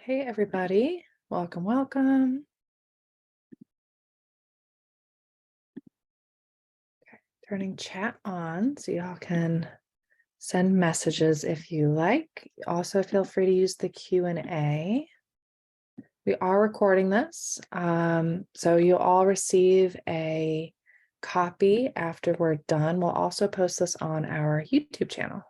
Hey, everybody. Welcome, welcome. Okay, turning chat on so y'all can send messages if you like. Also, feel free to use the Q&A. We are recording this, so you'll all receive a copy after we're done. We'll also post this on our YouTube channel.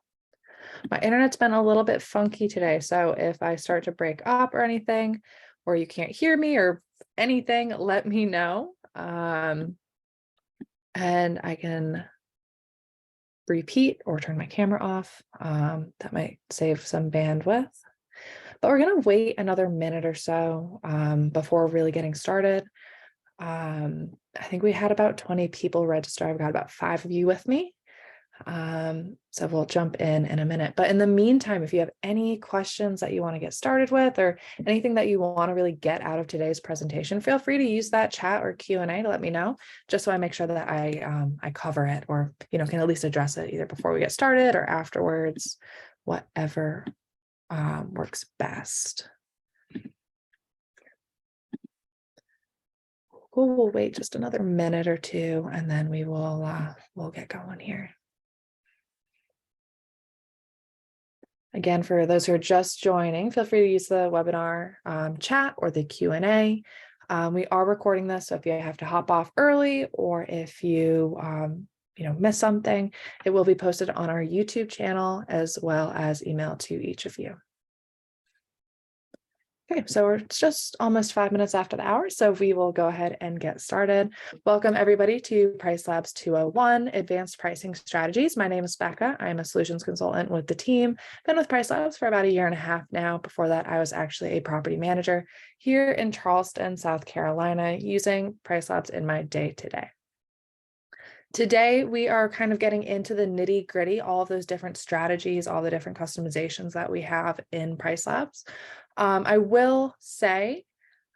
My internet's been a little bit funky today, so if I start to break up or anything, or you can't hear me or anything, let me know. And I can repeat or turn my camera off. That might save some bandwidth. But we're going to wait another minute or so before really getting started. I think we had about 20 people register. I've got about 5 of you with me. So we'll jump in a minute. But in the meantime, if you have any questions that you want to get started with or anything that you want to really get out of today's presentation, feel free to use that chat or Q&A to let me know, just so I make sure that I cover it or, can at least address it either before we get started or afterwards, whatever works best. Cool, we'll wait just another minute or two and then we'll get going here. Again, for those who are just joining, feel free to use the webinar chat or the Q&A. We are recording this, so if you have to hop off early or if you miss something, it will be posted on our YouTube channel as well as emailed to each of you. Okay, so it's just almost 5 minutes after the hour, so we will go ahead and get started. Welcome everybody to PriceLabs 201, Advanced Pricing Strategies. My name is Becca. I'm a solutions consultant with the team. Been with PriceLabs for about 1.5 years now. Before that, I was actually a property manager here in Charleston, South Carolina, using PriceLabs in my day-to-day. Today, we are kind of getting into the nitty gritty, all of those different strategies, all the different customizations that we have in PriceLabs. I will say,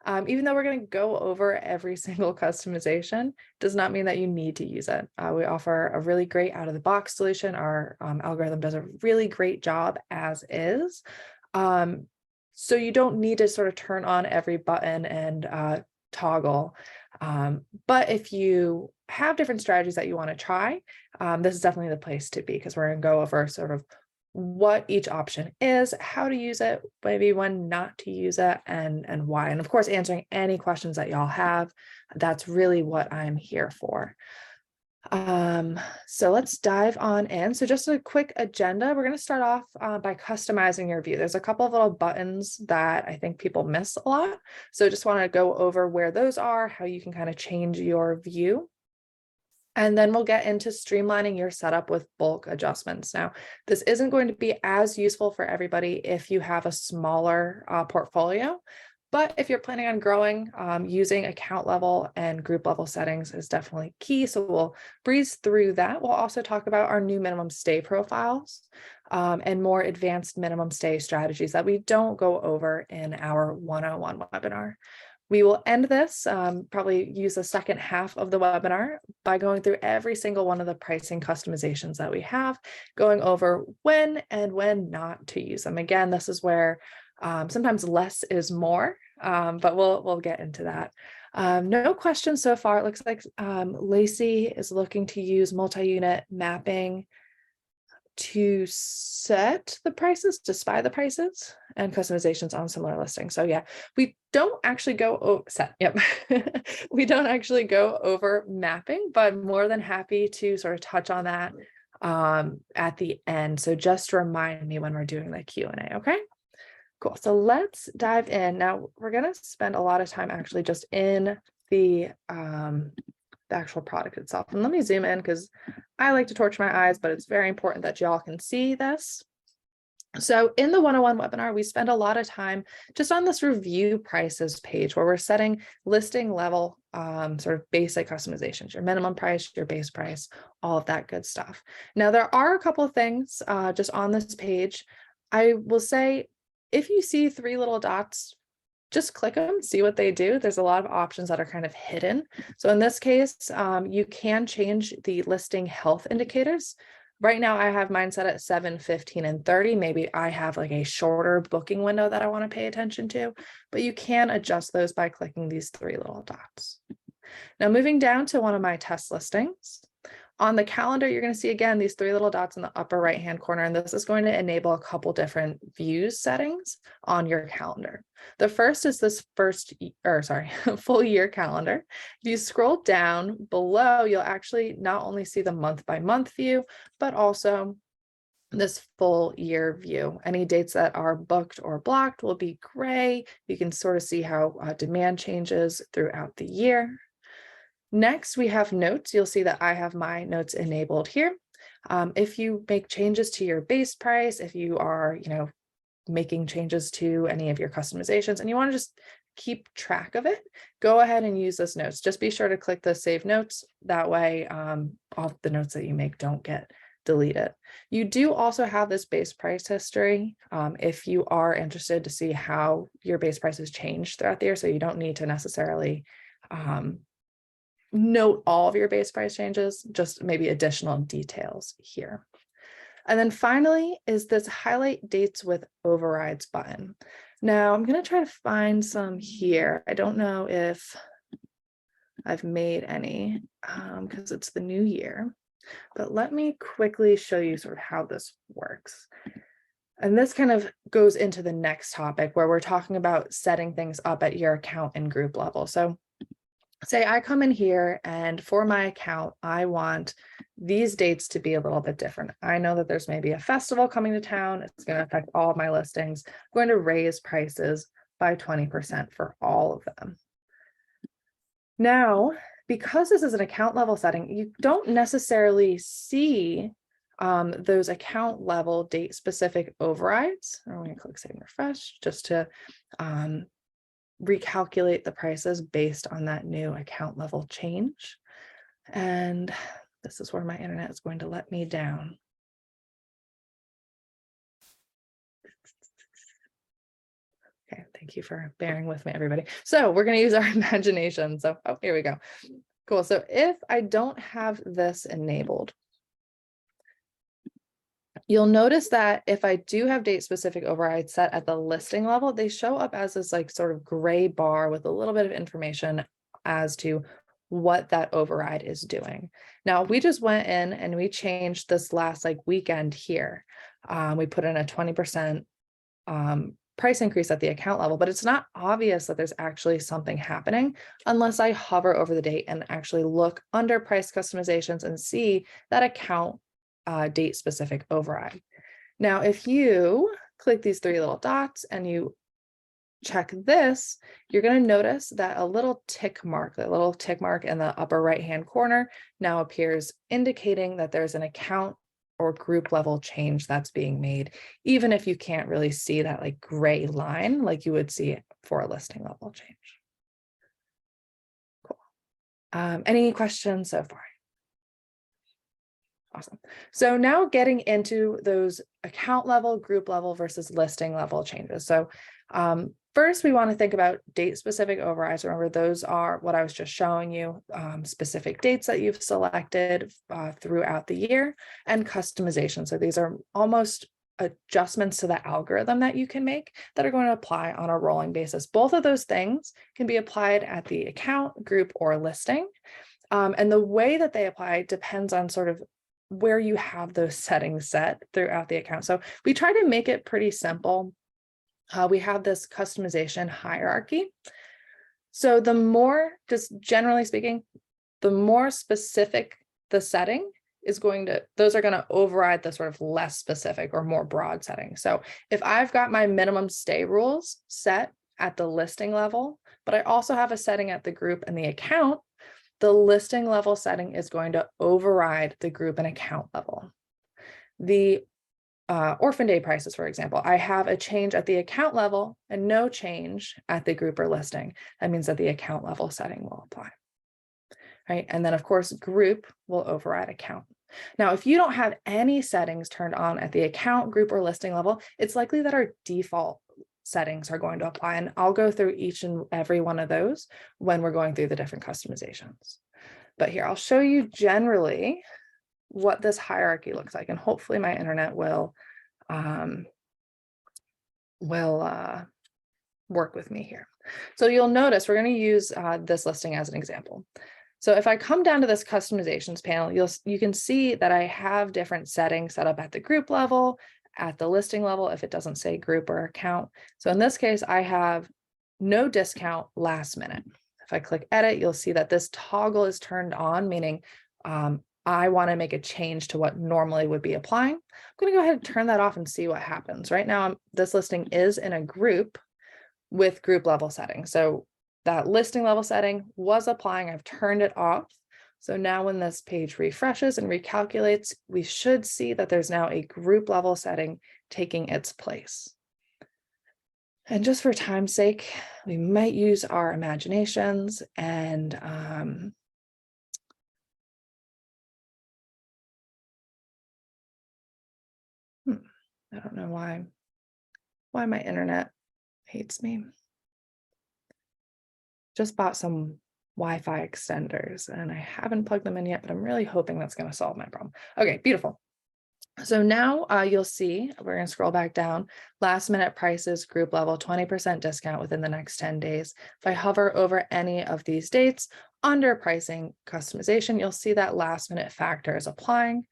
even though we're going to go over every single customization, does not mean that you need to use it. We offer a really great out-of-the-box solution. Our algorithm does a really great job as is. So you don't need to sort of turn on every button and toggle. But if you have different strategies that you want to try, this is definitely the place to be, because we're going to go over sort of what each option is, how to use it, maybe when not to use it, and why. And of course, answering any questions that y'all have. That's really what I'm here for. So let's dive on in. So just a quick agenda. We're going to start off by customizing your view. There's a couple of little buttons that I think people miss a lot. So just want to go over where those are, how you can kind of change your view. And then we'll get into streamlining your setup with bulk adjustments. Now, this isn't going to be as useful for everybody if you have a smaller portfolio, but if you're planning on growing, using account level and group level settings is definitely key. So we'll breeze through that. We'll also talk about our new minimum stay profiles and more advanced minimum stay strategies that we don't go over in our 101 webinar. We will end this, probably use the second half of the webinar by going through every single one of the pricing customizations that we have, going over when and when not to use them. Again, this is where sometimes less is more, but we'll get into that. No questions so far. It looks like Lacey is looking to use multi-unit mapping to set the prices, to spy the prices, and customizations on similar listings. So yeah, we don't actually go over set. Yep. We don't actually go over mapping, but I'm more than happy to sort of touch on that at the end. So just remind me when we're doing the Q&A. Okay, cool. So let's dive in. Now we're going to spend a lot of time actually just in the actual product itself. And let me zoom in because I like to torch my eyes, but it's very important that y'all can see this. So in the 101 webinar, we spend a lot of time just on this review prices page where we're setting listing level sort of basic customizations, your minimum price, your base price, all of that good stuff. Now, there are a couple of things just on this page. I will say, if you see 3 little dots, just click them, see what they do. There's a lot of options that are kind of hidden. So in this case, you can change the listing health indicators. Right now I have mine set at 7, 15, and 30. Maybe I have like a shorter booking window that I want to pay attention to, but you can adjust those by clicking these 3 little dots. Now moving down to one of my test listings. On the calendar, you're going to see again these 3 little dots in the upper right hand corner, and this is going to enable a couple different views settings on your calendar. The first is this full year calendar. If you scroll down below, you'll actually not only see the month by month view, but also this full year view. Any dates that are booked or blocked will be gray. You can sort of see how demand changes throughout the year. Next, we have notes. You'll see that I have my notes enabled here. If you make changes to your base price, if you are, making changes to any of your customizations and you want to just keep track of it, go ahead and use this notes. Just be sure to click the save notes. That way, all the notes that you make don't get deleted. You do also have this base price history if you are interested to see how your base prices change throughout the year. So you don't need to necessarily note all of your base price changes, just maybe additional details here. And then finally is this highlight dates with overrides button. Now I'm going to try to find some here. I don't know if I've made any because it's the new year, but let me quickly show you sort of how this works. And this kind of goes into the next topic where we're talking about setting things up at your account and group level. So say I come in here and for my account, I want these dates to be a little bit different. I know that there's maybe a festival coming to town. It's going to affect all of my listings. I'm going to raise prices by 20% for all of them. Now, because this is an account level setting, you don't necessarily see those account level date specific overrides. I'm going to click save and refresh just to recalculate the prices based on that new account level change. And this is where my internet is going to let me down. Okay, thank you for bearing with me, everybody. So we're going to use our imagination. So, oh, here we go. Cool. So if I don't have this enabled, you'll notice that if I do have date specific overrides set at the listing level, they show up as this like sort of gray bar with a little bit of information as to what that override is doing. Now we just went in and we changed this last like weekend here. We put in a 20% price increase at the account level, but it's not obvious that there's actually something happening unless I hover over the date and actually look under price customizations and see that account date specific override. Now, if you click these 3 little dots and you check this, you're going to notice that a little tick mark, that little tick mark in the upper right hand corner now appears, indicating that there's an account or group level change that's being made, even if you can't really see that like gray line like you would see for a listing level change. Cool. Any questions so far? Awesome. So now getting into those account level, group level versus listing level changes. So first, we want to think about date specific overrides. Remember, those are what I was just showing you, specific dates that you've selected throughout the year, and customization. So these are almost adjustments to the algorithm that you can make that are going to apply on a rolling basis. Both of those things can be applied at the account, group, or listing. And the way that they apply depends on sort of where you have those settings set throughout the account. So we try to make it pretty simple. We have this customization hierarchy. So the more, just generally speaking, the more specific the setting is those are going to override the sort of less specific or more broad setting. So if I've got my minimum stay rules set at the listing level, but I also have a setting at the group and the account, the listing level setting is going to override the group and account level. The Orphan Day prices, for example, I have a change at the account level and no change at the group or listing. That means that the account level setting will apply. Right. And then of course, group will override account. Now, if you don't have any settings turned on at the account, group, or listing level, it's likely that our default settings are going to apply. And I'll go through each and every one of those when we're going through the different customizations. But here, I'll show you generally what this hierarchy looks like. And hopefully my internet will work with me here. So you'll notice we're going to use this listing as an example. So if I come down to this customizations panel, you can see that I have different settings set up at the group level, at the listing level, if it doesn't say group or account. So in this case, I have no discount last minute. If I click edit, you'll see that this toggle is turned on, meaning I want to make a change to what normally would be applying. I'm going to go ahead and turn that off and see what happens. Right now, this listing is in a group with group level settings. So that listing level setting was applying. I've turned it off. So now when this page refreshes and recalculates, we should see that there's now a group level setting taking its place. And just for time's sake, we might use our imaginations and I don't know why my internet hates me. Just bought some Wi-Fi extenders and I haven't plugged them in yet, but I'm really hoping that's going to solve my problem. Okay, beautiful. So now you'll see, we're going to scroll back down, last minute prices, group level, 20% discount within the next 10 days. If I hover over any of these dates under pricing customization, you'll see that last minute factor is applying.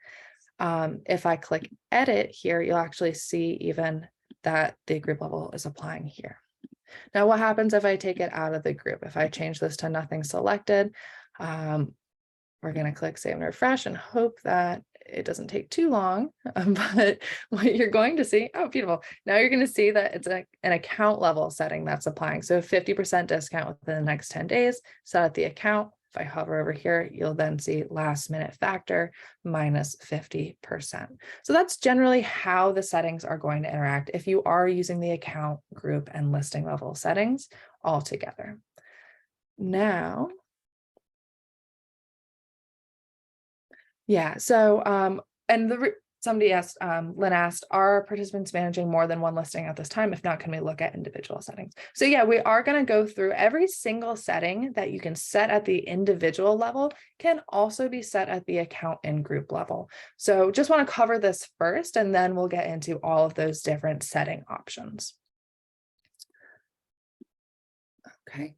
If I click edit here, you'll actually see even that the group level is applying here. Now, what happens if I take it out of the group? If I change this to nothing selected, we're going to click save and refresh and hope that it doesn't take too long. But what you're going to see, oh, beautiful. Now you're going to see that it's an account level setting that's applying. So 50% discount within the next 10 days, set at the account. If I hover over here, you'll then see last minute factor minus 50%. So that's generally how the settings are going to interact if you are using the account, group, and listing level settings all together. Now, yeah, so somebody asked, Lynn asked, are participants managing more than one listing at this time? If not, can we look at individual settings? So yeah, we are going to go through every single setting that you can set at the individual level can also be set at the account and group level. So just want to cover this first, and then we'll get into all of those different setting options. Okay.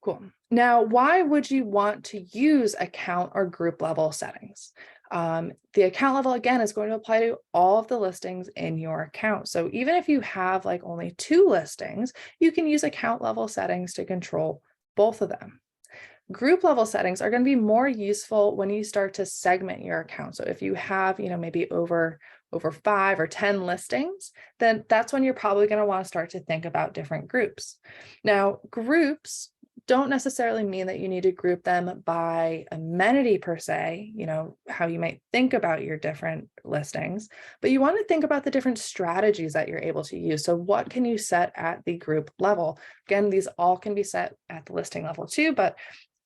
Cool. Now, why would you want to use account or group level settings? The account level, again, is going to apply to all of the listings in your account. So even if you have like only 2 listings, you can use account level settings to control both of them. Group level settings are going to be more useful when you start to segment your account. So if you have, maybe over 5 or 10 listings, then that's when you're probably going to want to start to think about different groups. Now, groups don't necessarily mean that you need to group them by amenity per se, how you might think about your different listings, but you want to think about the different strategies that you're able to use. So what can you set at the group level? Again, these all can be set at the listing level too, but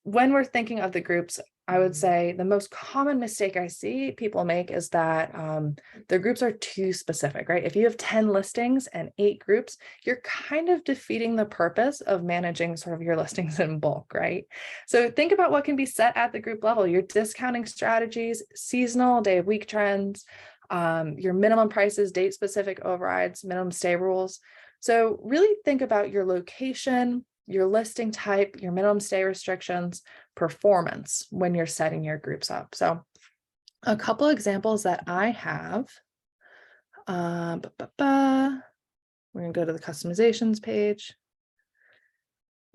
when we're thinking of the groups, I would say the most common mistake I see people make is that their groups are too specific, right? If you have 10 listings and 8 groups, you're kind of defeating the purpose of managing sort of your listings in bulk, right? So think about what can be set at the group level, your discounting strategies, seasonal, day of week trends, your minimum prices, date specific overrides, minimum stay rules. So really think about your location, your listing type, your minimum stay restrictions, performance when you're setting your groups up. So a couple examples that I have, we're going to go to the customizations page.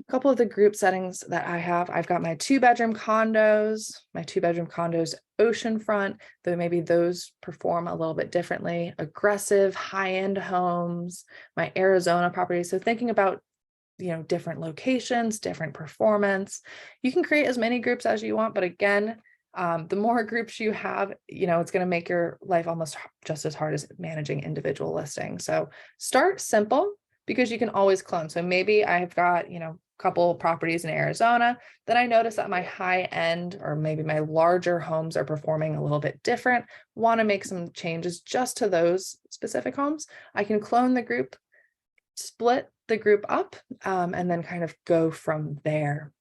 A couple of the group settings that I have, I've got my 2-bedroom condos, oceanfront, though maybe those perform a little bit differently, aggressive high-end homes, my Arizona property. So thinking about different locations, different performance. You can create as many groups as you want, but again, the more groups you have, it's going to make your life almost just as hard as managing individual listings. So start simple because you can always clone. So maybe I've got, a couple properties in Arizona, then I notice that my high end or maybe my larger homes are performing a little bit different, want to make some changes just to those specific homes. I can clone the group, split the group up, and then kind of go from there.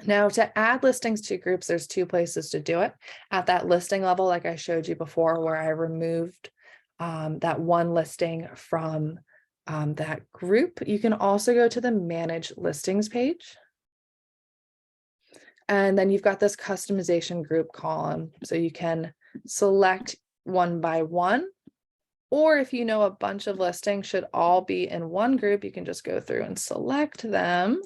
Now, to add listings to groups, there's two places to do it. At that listing level, like I showed you before, where I removed that one listing from that group, you can also go to the Manage Listings page. And then you've got this customization group column. So you can select one by one, or if you know a bunch of listings should all be in one group, you can just go through and select them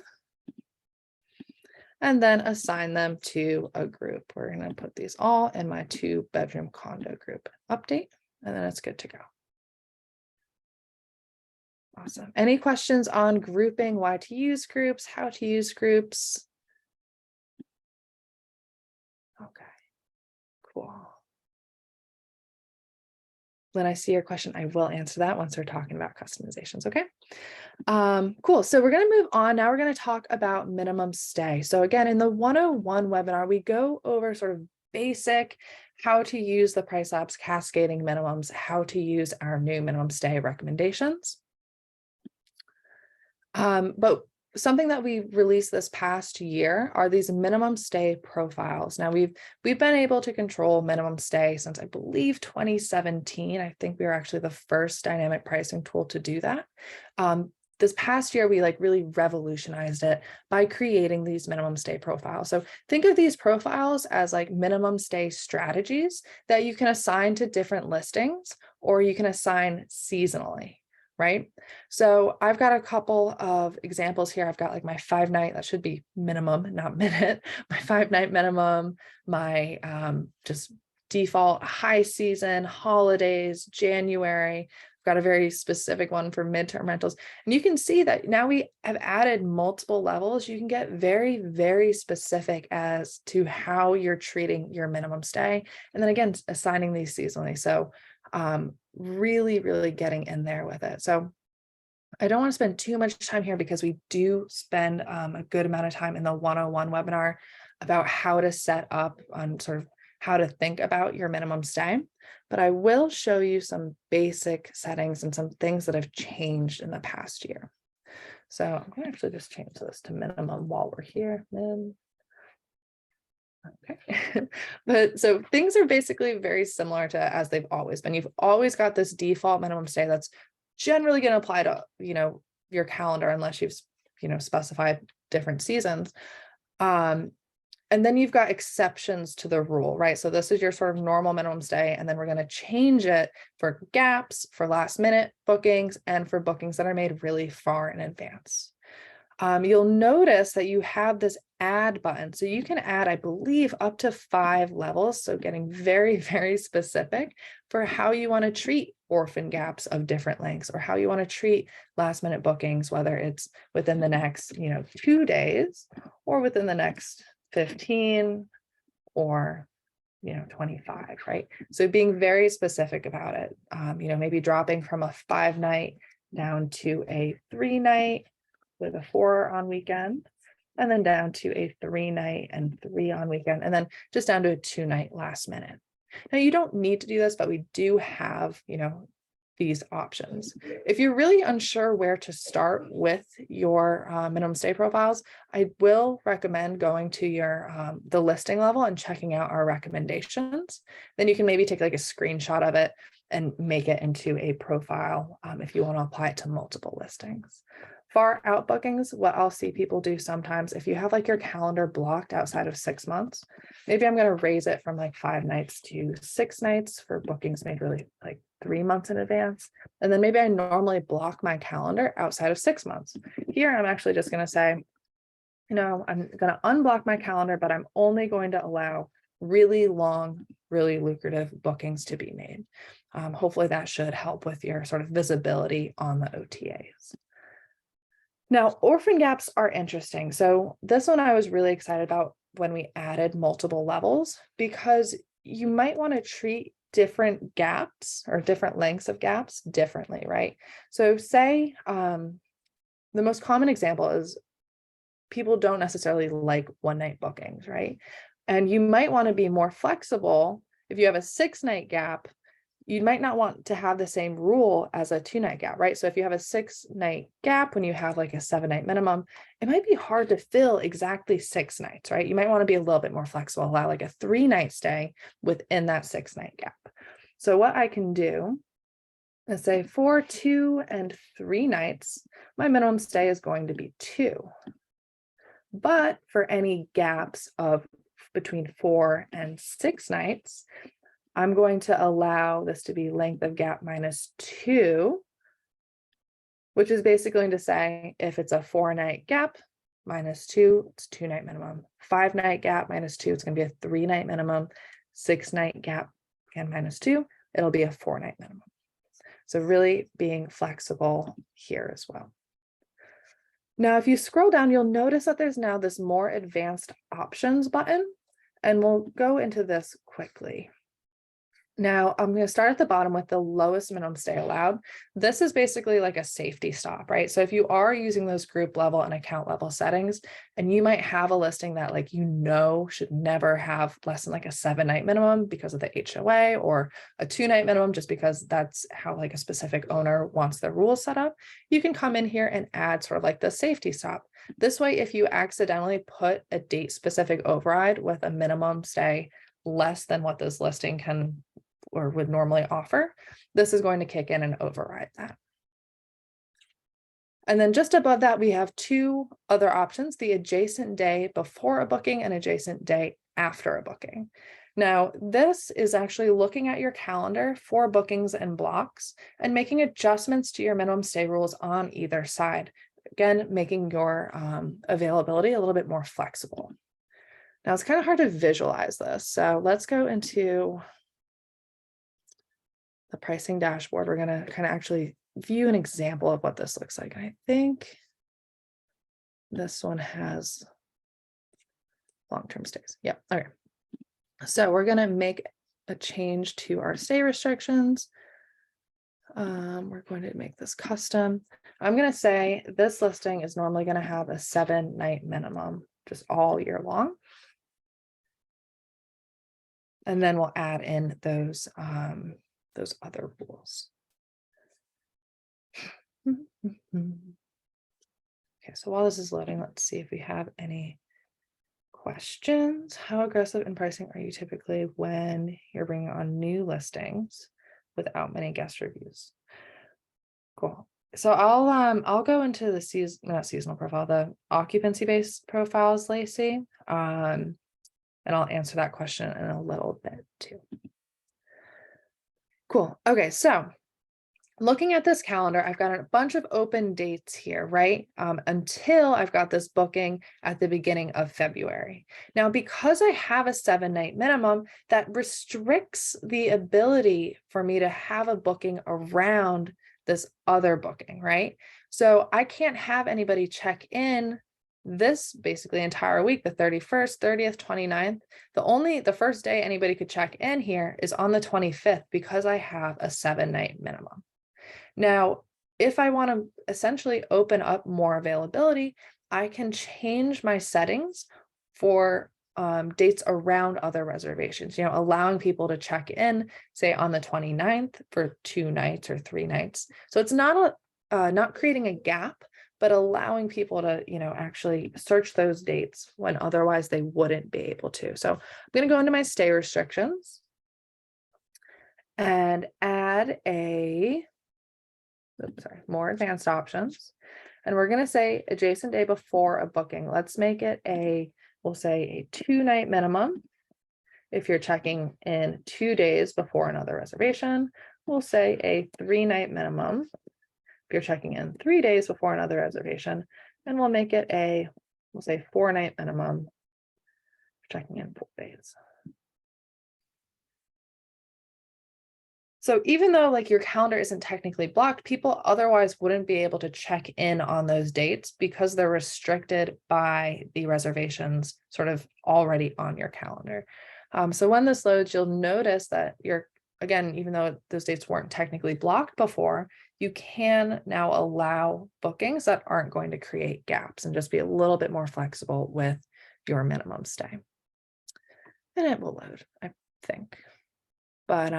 and then assign them to a group. We're going to put these all in my 2-bedroom condo group. Update, and then it's good to go. Awesome. Any questions on grouping, why to use groups, how to use groups? Okay, cool. When I see your question, I will answer that once we're talking about customizations, okay? Cool, so we're gonna move on. Now we're gonna talk about minimum stay. So again, in the 101 webinar, we go over sort of basic how to use the PriceLabs cascading minimums, how to use our new minimum stay recommendations. But something that we released this past year are these minimum stay profiles. Now we've been able to control minimum stay since I believe 2017. I think we were actually the first dynamic pricing tool to do that. This past year, we really revolutionized it by creating these minimum stay profiles. So think of these profiles as minimum stay strategies that you can assign to different listings, or you can assign seasonally. Right? So I've got a couple of examples here. I've got my 5-night, that should be minimum, not minute, my 5-night minimum, my just default high season, holidays, January. I've got a very specific one for midterm rentals. And you can see that now we have added multiple levels. You can get very, very specific as to how you're treating your minimum stay. And then again, assigning these seasonally. So really, really getting in there with it. So I don't want to spend too much time here because we do spend a good amount of time in the 101 webinar about how to set up on sort of how to think about your minimum stay. But I will show you some basic settings and some things that have changed in the past year. So I'm going to actually just change this to minimum while we're here. Okay. But so things are basically very similar to as they've always been. You've always got this default minimum stay that's generally going to apply to, your calendar unless you've, specified different seasons. And then you've got exceptions to the rule, right? So this is your sort of normal minimum stay, and then we're going to change it for gaps, for last minute bookings, and for bookings that are made really far in advance. You'll notice that you have this add button. So you can add, I believe, up to 5 levels. So getting very, very specific for how you want to treat orphan gaps of different lengths, or how you want to treat last minute bookings, whether it's within the next, 2 days or within the next 15 or 25, right? So being very specific about it, maybe dropping from a 5-night down to a 3-night with a 4 on weekend, and then down to a 3-night and 3 on weekend, and then just down to a 2-night last minute. Now you don't need to do this, but we do have, these options. If you're really unsure where to start with your minimum stay profiles, I will recommend going to your the listing level and checking out our recommendations. Then you can maybe take a screenshot of it and make it into a profile if you want to apply it to multiple listings. Far out bookings, what I'll see people do sometimes, if you have your calendar blocked outside of 6 months, maybe I'm going to raise it from 5 nights to 6 nights for bookings made really 3 months in advance. And then maybe I normally block my calendar outside of 6 months. Here, I'm actually just going to say, I'm going to unblock my calendar, but I'm only going to allow really long, really lucrative bookings to be made. Hopefully that should help with your sort of visibility on the OTAs. Now, orphan gaps are interesting. So this one I was really excited about when we added multiple levels, because you might want to treat different gaps or different lengths of gaps differently, right? So say the most common example is people don't necessarily like 1-night bookings, right? And you might want to be more flexible. If you have a 6-night gap, you might not want to have the same rule as a 2-night gap, right? So if you have a 6-night gap, when you have like a 7-night minimum, it might be hard to fill exactly 6 nights, right? You might want to be a little bit more flexible, allow like a 3-night stay within that 6-night gap. So what I can do is say for 2 and 3 nights, my minimum stay is going to be 2. But for any gaps of between 4 and 6 nights, I'm going to allow this to be length of gap minus 2, which is basically going to say if it's a 4-night gap minus 2, it's 2-night minimum. 5-night gap minus 2, it's going to be a 3-night minimum. 6-night gap, again, minus 2, it'll be a 4-night minimum. So really being flexible here as well. Now, if you scroll down, you'll notice that there's now this more advanced options button, and we'll go into this quickly. Now, I'm going to start at the bottom with the lowest minimum stay allowed. This is basically like a safety stop, right? So if you are using those group level and account level settings, and you might have a listing that should never have less than like a 7-night minimum because of the HOA, or a 2-night minimum just because that's how like a specific owner wants their rules set up, you can come in here and add sort of like the safety stop. This way, if you accidentally put a date specific override with a minimum stay less than what this listing can or would normally offer, this is going to kick in and override that. And then just above that, we have 2 other options, the adjacent day before a booking and adjacent day after a booking. Now, this is actually looking at your calendar for bookings and blocks and making adjustments to your minimum stay rules on either side. Again, making your availability a little bit more flexible. Now, it's kind of hard to visualize this. So let's go into the pricing dashboard. We're going to kind of actually view an example of what this looks like. I think this one has long-term stays. Yeah. Okay. So we're going to make a change to our stay restrictions. We're going to make this custom. I'm going to say this listing is normally going to have a 7-night minimum just all year long. And then we'll add in those other rules. Okay, so while this is loading, let's see if we have any questions. How aggressive in pricing are you typically when you're bringing on new listings without many guest reviews? Cool. So I'll go into the not seasonal profile, the occupancy based profiles, Lacey. And I'll answer that question in a little bit too. Cool. Okay, so looking at this calendar, I've got a bunch of open dates here, right? Until I've got this booking at the beginning of February. Now, because I have a 7-night minimum, that restricts the ability for me to have a booking around this other booking, right? So I can't have anybody check in this basically entire week, the 31st, 30th, 29th. The first day anybody could check in here is on the 25th because I have a 7-night minimum. Now, if I want to essentially open up more availability, I can change my settings for dates around other reservations, allowing people to check in, say on the 29th for 2 nights or 3 nights. So it's not creating a gap, but allowing people to, actually search those dates when otherwise they wouldn't be able to. So I'm going to go into my stay restrictions and add more advanced options. And we're going to say adjacent day before a booking. Let's make it we'll say a 2-night minimum. If you're checking in 2 days before another reservation, we'll say a 3-night minimum. If you're checking in 3 days before another reservation, and we'll make it we'll say 4-night minimum. Checking in 4 days. So even though your calendar isn't technically blocked, people otherwise wouldn't be able to check in on those dates because they're restricted by the reservations sort of already on your calendar. So when this loads, you'll notice that again, even though those dates weren't technically blocked before, you can now allow bookings that aren't going to create gaps and just be a little bit more flexible with your minimum stay. And it will load, I think. But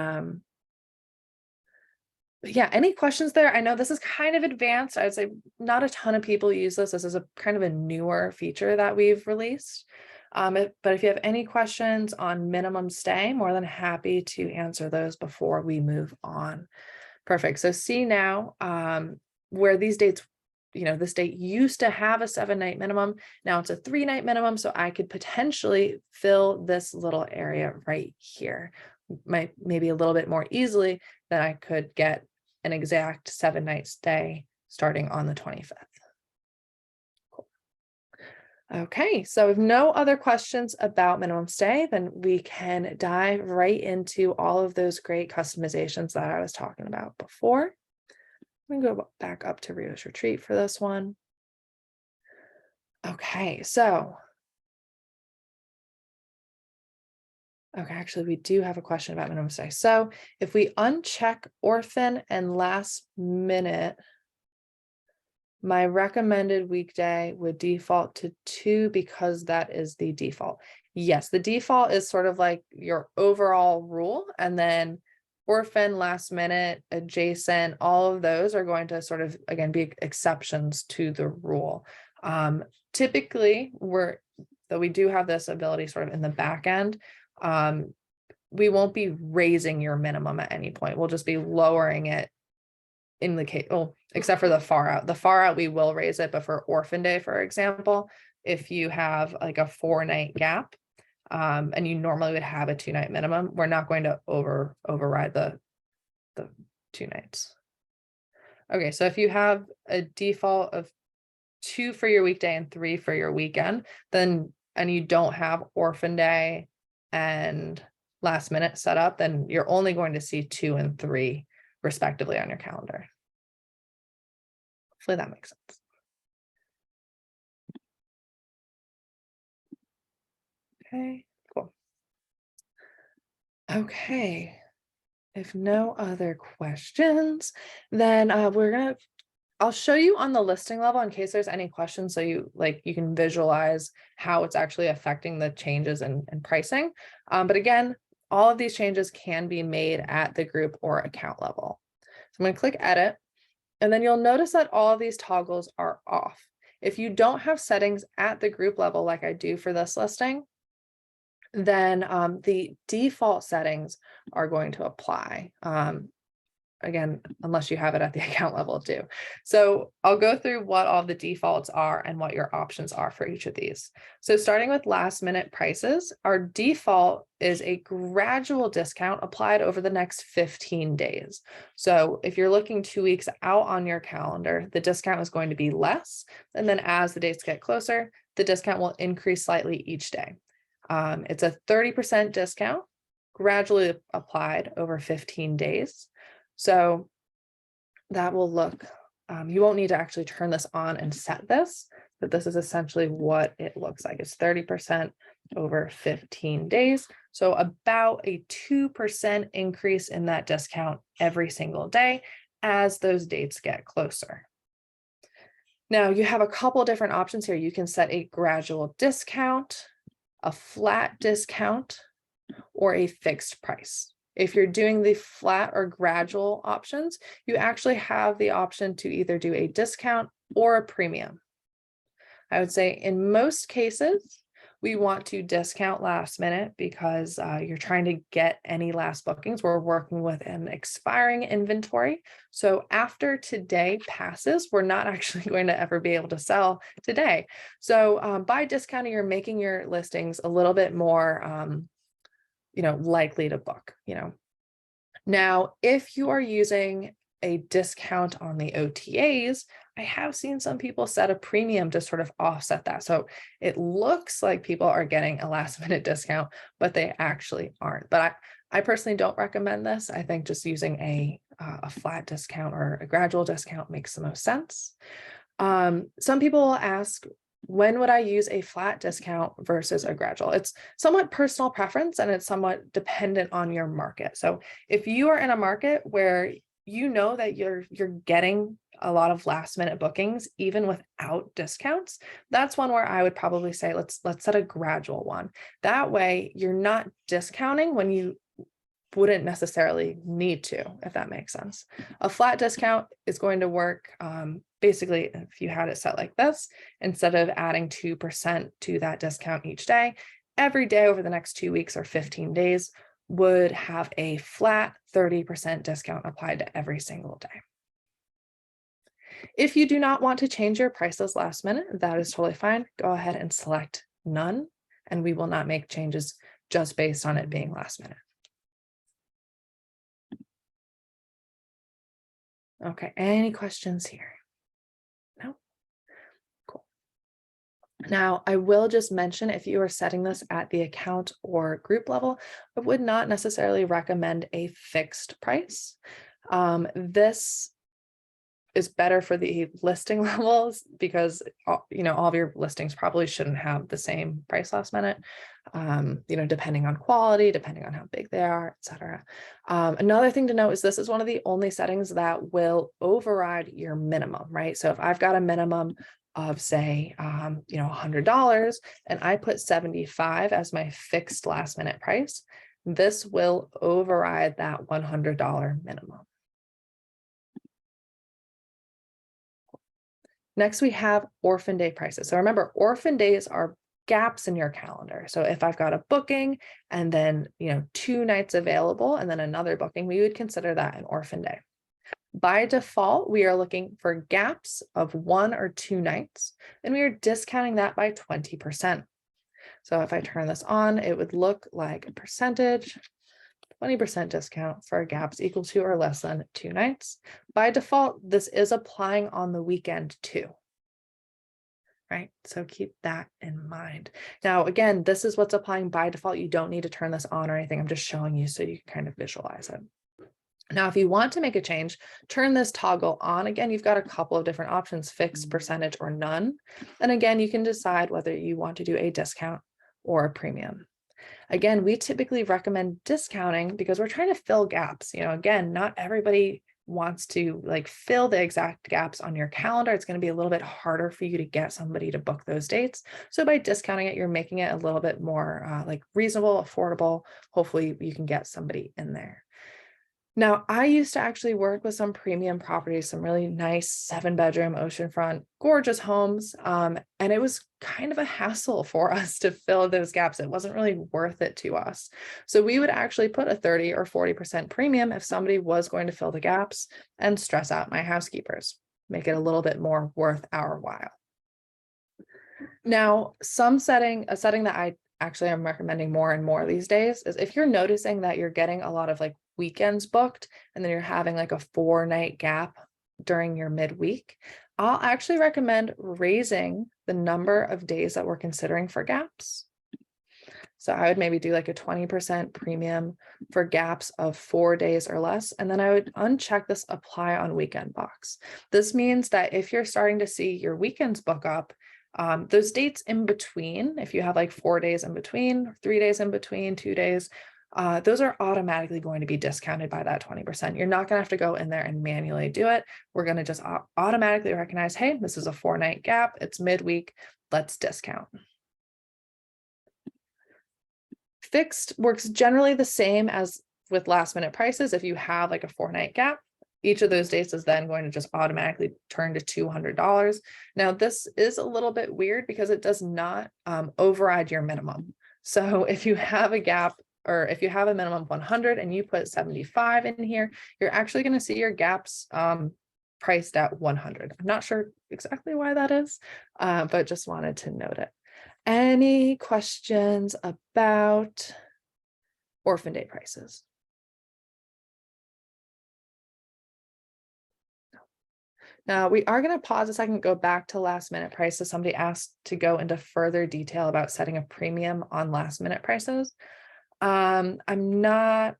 But yeah, any questions there? I know this is kind of advanced. I would say not a ton of people use this. This is a kind of a newer feature that we've released. But if you have any questions on minimum stay, more than happy to answer those before we move on. Perfect. So see now where these dates, this date used to have a 7-night minimum. Now it's a 3-night minimum. So I could potentially fill this little area right here, maybe a little bit more easily than I could get an exact 7-night stay starting on the 25th. Cool. Okay, so if no other questions about minimum stay, then we can dive right into all of those great customizations that I was talking about before. I'm going to go back up to Rio's Retreat for this one. Okay, so actually, we do have a question about minimum stay. So if we uncheck orphan and last minute, my recommended weekday would default to 2 because that is the default. Yes, the default is sort of like your overall rule, and then orphan, last minute, adjacent, all of those are going to sort of, again, be exceptions to the rule. Typically, though we do have this ability sort of in the back end, we won't be raising your minimum at any point. We'll just be lowering it in the case, except for the far out. The far out, we will raise it, but for Orphan Day, for example, if you have like a 4-night gap, and you normally would have a 2-night minimum, we're not going to override the 2 nights. Okay, so if you have a default of 2 for your weekday and 3 for your weekend, and you don't have Orphan Day and last minute set up, then you're only going to see 2 and 3 respectively on your calendar. Hopefully that makes sense. Okay, cool. Okay, if no other questions, then I'll show you on the listing level in case there's any questions, so you can visualize how it's actually affecting the changes in pricing. But again, all of these changes can be made at the group or account level. So I'm going to click edit, and then you'll notice that all of these toggles are off. If you don't have settings at the group level like I do for this listing, then the default settings are going to apply. Again, unless you have it at the account level too. So I'll go through what all the defaults are and what your options are for each of these. So starting with last minute prices, our default is a gradual discount applied over the next 15 days. So if you're looking 2 weeks out on your calendar, the discount is going to be less. And then as the dates get closer, the discount will increase slightly each day. It's a 30% discount gradually applied over 15 days. So that will look, you won't need to actually turn this on and set this, but this is essentially what it looks like. It's 30% over 15 days. So about a 2% increase in that discount every single day as those dates get closer. Now you have a couple different options here. You can set a gradual discount, a flat discount, or a fixed price. If you're doing the flat or gradual options, you actually have the option to either do a discount or a premium. I would say in most cases, we want to discount last minute because you're trying to get any last bookings. We're working with an expiring inventory. So after today passes, we're not actually going to ever be able to sell today. So by discounting, you're making your listings a little bit more likely to book, Now, if you are using a discount on the OTAs, I have seen some people set a premium to sort of offset that. So it looks like people are getting a last minute discount, but they actually aren't. But I personally don't recommend this. I think just using a flat discount or a gradual discount makes the most sense. Some people will ask, when would I use a flat discount versus a gradual? It's somewhat personal preference and it's somewhat dependent on your market. So if you are in a market where you know that you're getting a lot of last minute bookings, even without discounts, that's one where I would probably say, let's set a gradual one. That way you're not discounting when you wouldn't necessarily need to, if that makes sense. A flat discount is going to work basically if you had it set like this, instead of adding 2% to that discount each day, every day over the next 2 weeks or 15 days would have a flat 30% discount applied to every single day. If you do not want to change your prices last minute, that is totally fine. Go ahead and select none, and we will not make changes just based on it being last minute. Okay, any questions here? No? Cool. Now, I will just mention, if you are setting this at the account or group level, I would not necessarily recommend a fixed price. This is better for the listing levels because all of your listings probably shouldn't have the same price last minute, depending on quality, depending on how big they are, etc. Another thing to note is this is one of the only settings that will override your minimum, right? So if I've got a minimum of say, $100 and I put 75 as my fixed last minute price, this will override that $100 minimum. Next, we have Orphan Day prices. So remember, Orphan Days are gaps in your calendar. So if I've got a booking and then, 2 nights available and then another booking, we would consider that an Orphan Day. By default, we are looking for gaps of 1 or 2 nights, and we are discounting that by 20%. So if I turn this on, it would look like a percentage, 20% discount for gaps equal to or less than 2 nights. By default, this is applying on the weekend too, right? So keep that in mind. Now, again, this is what's applying by default. You don't need to turn this on or anything. I'm just showing you so you can kind of visualize it. Now, if you want to make a change, turn this toggle on. Again, you've got a couple of different options, fixed, percentage, or none. And again, you can decide whether you want to do a discount or a premium. Again, we typically recommend discounting because we're trying to fill gaps. Again, not everybody wants to fill the exact gaps on your calendar. It's going to be a little bit harder for you to get somebody to book those dates. So by discounting it, you're making it a little bit more reasonable, affordable. Hopefully you can get somebody in there. Now, I used to actually work with some premium properties, some really nice 7-bedroom oceanfront, gorgeous homes. And it was kind of a hassle for us to fill those gaps. It wasn't really worth it to us. So we would actually put a 30 or 40% premium if somebody was going to fill the gaps and stress out my housekeepers, make it a little bit more worth our while. Now, a setting that I actually am recommending more and more these days is if you're noticing that you're getting a lot of weekends booked and then you're having a 4-night gap during your midweek, I'll actually recommend raising the number of days that we're considering for gaps. So I would maybe do a 20% premium for gaps of 4 days or less. And then I would uncheck this apply on weekend box. This means that if you're starting to see your weekends book up, those dates in between, if you have 4 days in between, 3 days in between, 2 days, those are automatically going to be discounted by that 20%. You're not going to have to go in there and manually do it. We're going to just automatically recognize, hey, this is a 4-night gap. It's midweek. Let's discount. Fixed works generally the same as with last minute prices. If you have a 4-night gap, each of those dates is then going to just automatically turn to $200. Now, this is a little bit weird because it does not override your minimum. So if you have a gap, or if you have a minimum of 100 and you put 75 in here, you're actually going to see your gaps priced at 100. I'm not sure exactly why that is, but just wanted to note it. Any questions about Orphan Day prices? Now, we are going to pause a second, go back to last minute prices. Somebody asked to go into further detail about setting a premium on last minute prices. I'm not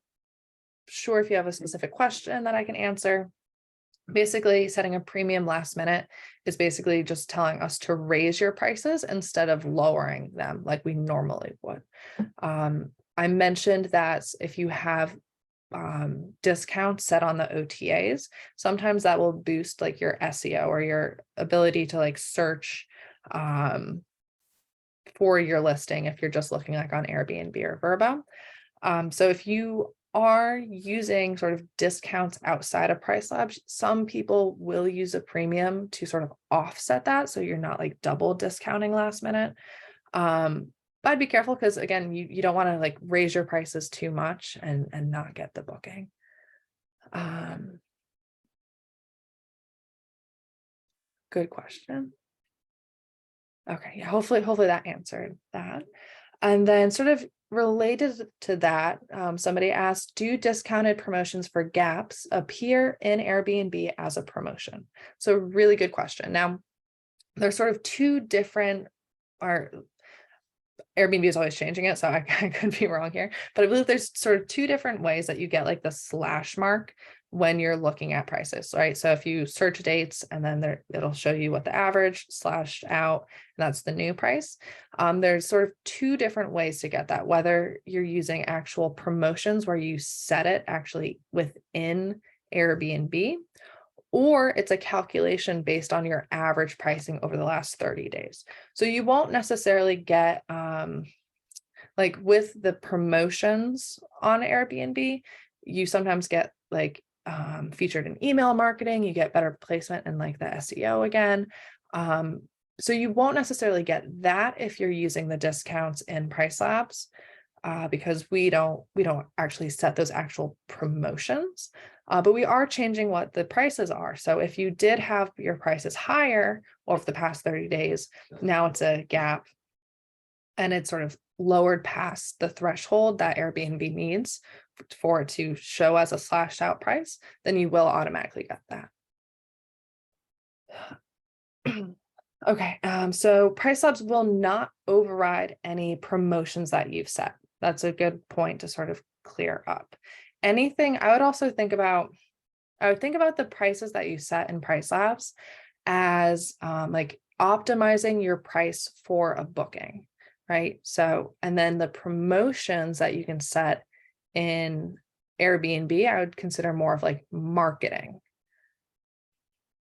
sure if you have a specific question that I can answer. Basically, setting a premium last minute is basically just telling us to raise your prices instead of lowering them like we normally would. I mentioned that if you have discounts set on the OTAs, sometimes that will boost your SEO or your ability to search for your listing if you're just looking on Airbnb or Vrbo. So if you are using sort of discounts outside of PriceLabs, some people will use a premium to sort of offset that, so you're not like double discounting last minute. But I'd be careful because again, you don't want to like raise your prices too much and not get the booking. Good question. Okay, yeah, hopefully that answered that. And then sort of related to that, somebody asked, do discounted promotions for gaps appear in Airbnb as a promotion? So really good question. Now, there's sort of two different, Airbnb is always changing it, so I could be wrong here, but I believe there's sort of two different ways that you get like the slash mark when you're looking at prices, right? So if you search dates and then it'll show you what the average slashed out, that's the new price. There's sort of two different ways to get that, whether you're using actual promotions where you set it actually within Airbnb, or it's a calculation based on your average pricing over the last 30 days. So you won't necessarily get, like with the promotions on Airbnb, you sometimes get like featured in email marketing, you get better placement and like the SEO again. So you won't necessarily get that if you're using the discounts in PriceLabs, because we don't actually set those actual promotions. But we are changing what the prices are. So if you did have your prices higher over the past 30 days, now it's a gap and it's sort of lowered past the threshold that Airbnb needs for it to show as a slashed out price, then you will automatically get that. Okay, so PriceLabs will not override any promotions that you've set. That's a good point to sort of clear up. Anything, I would also think about, the prices that you set in PriceLabs as like optimizing your price for a booking, right? So, and then the promotions that you can set in Airbnb, I would consider more of like marketing.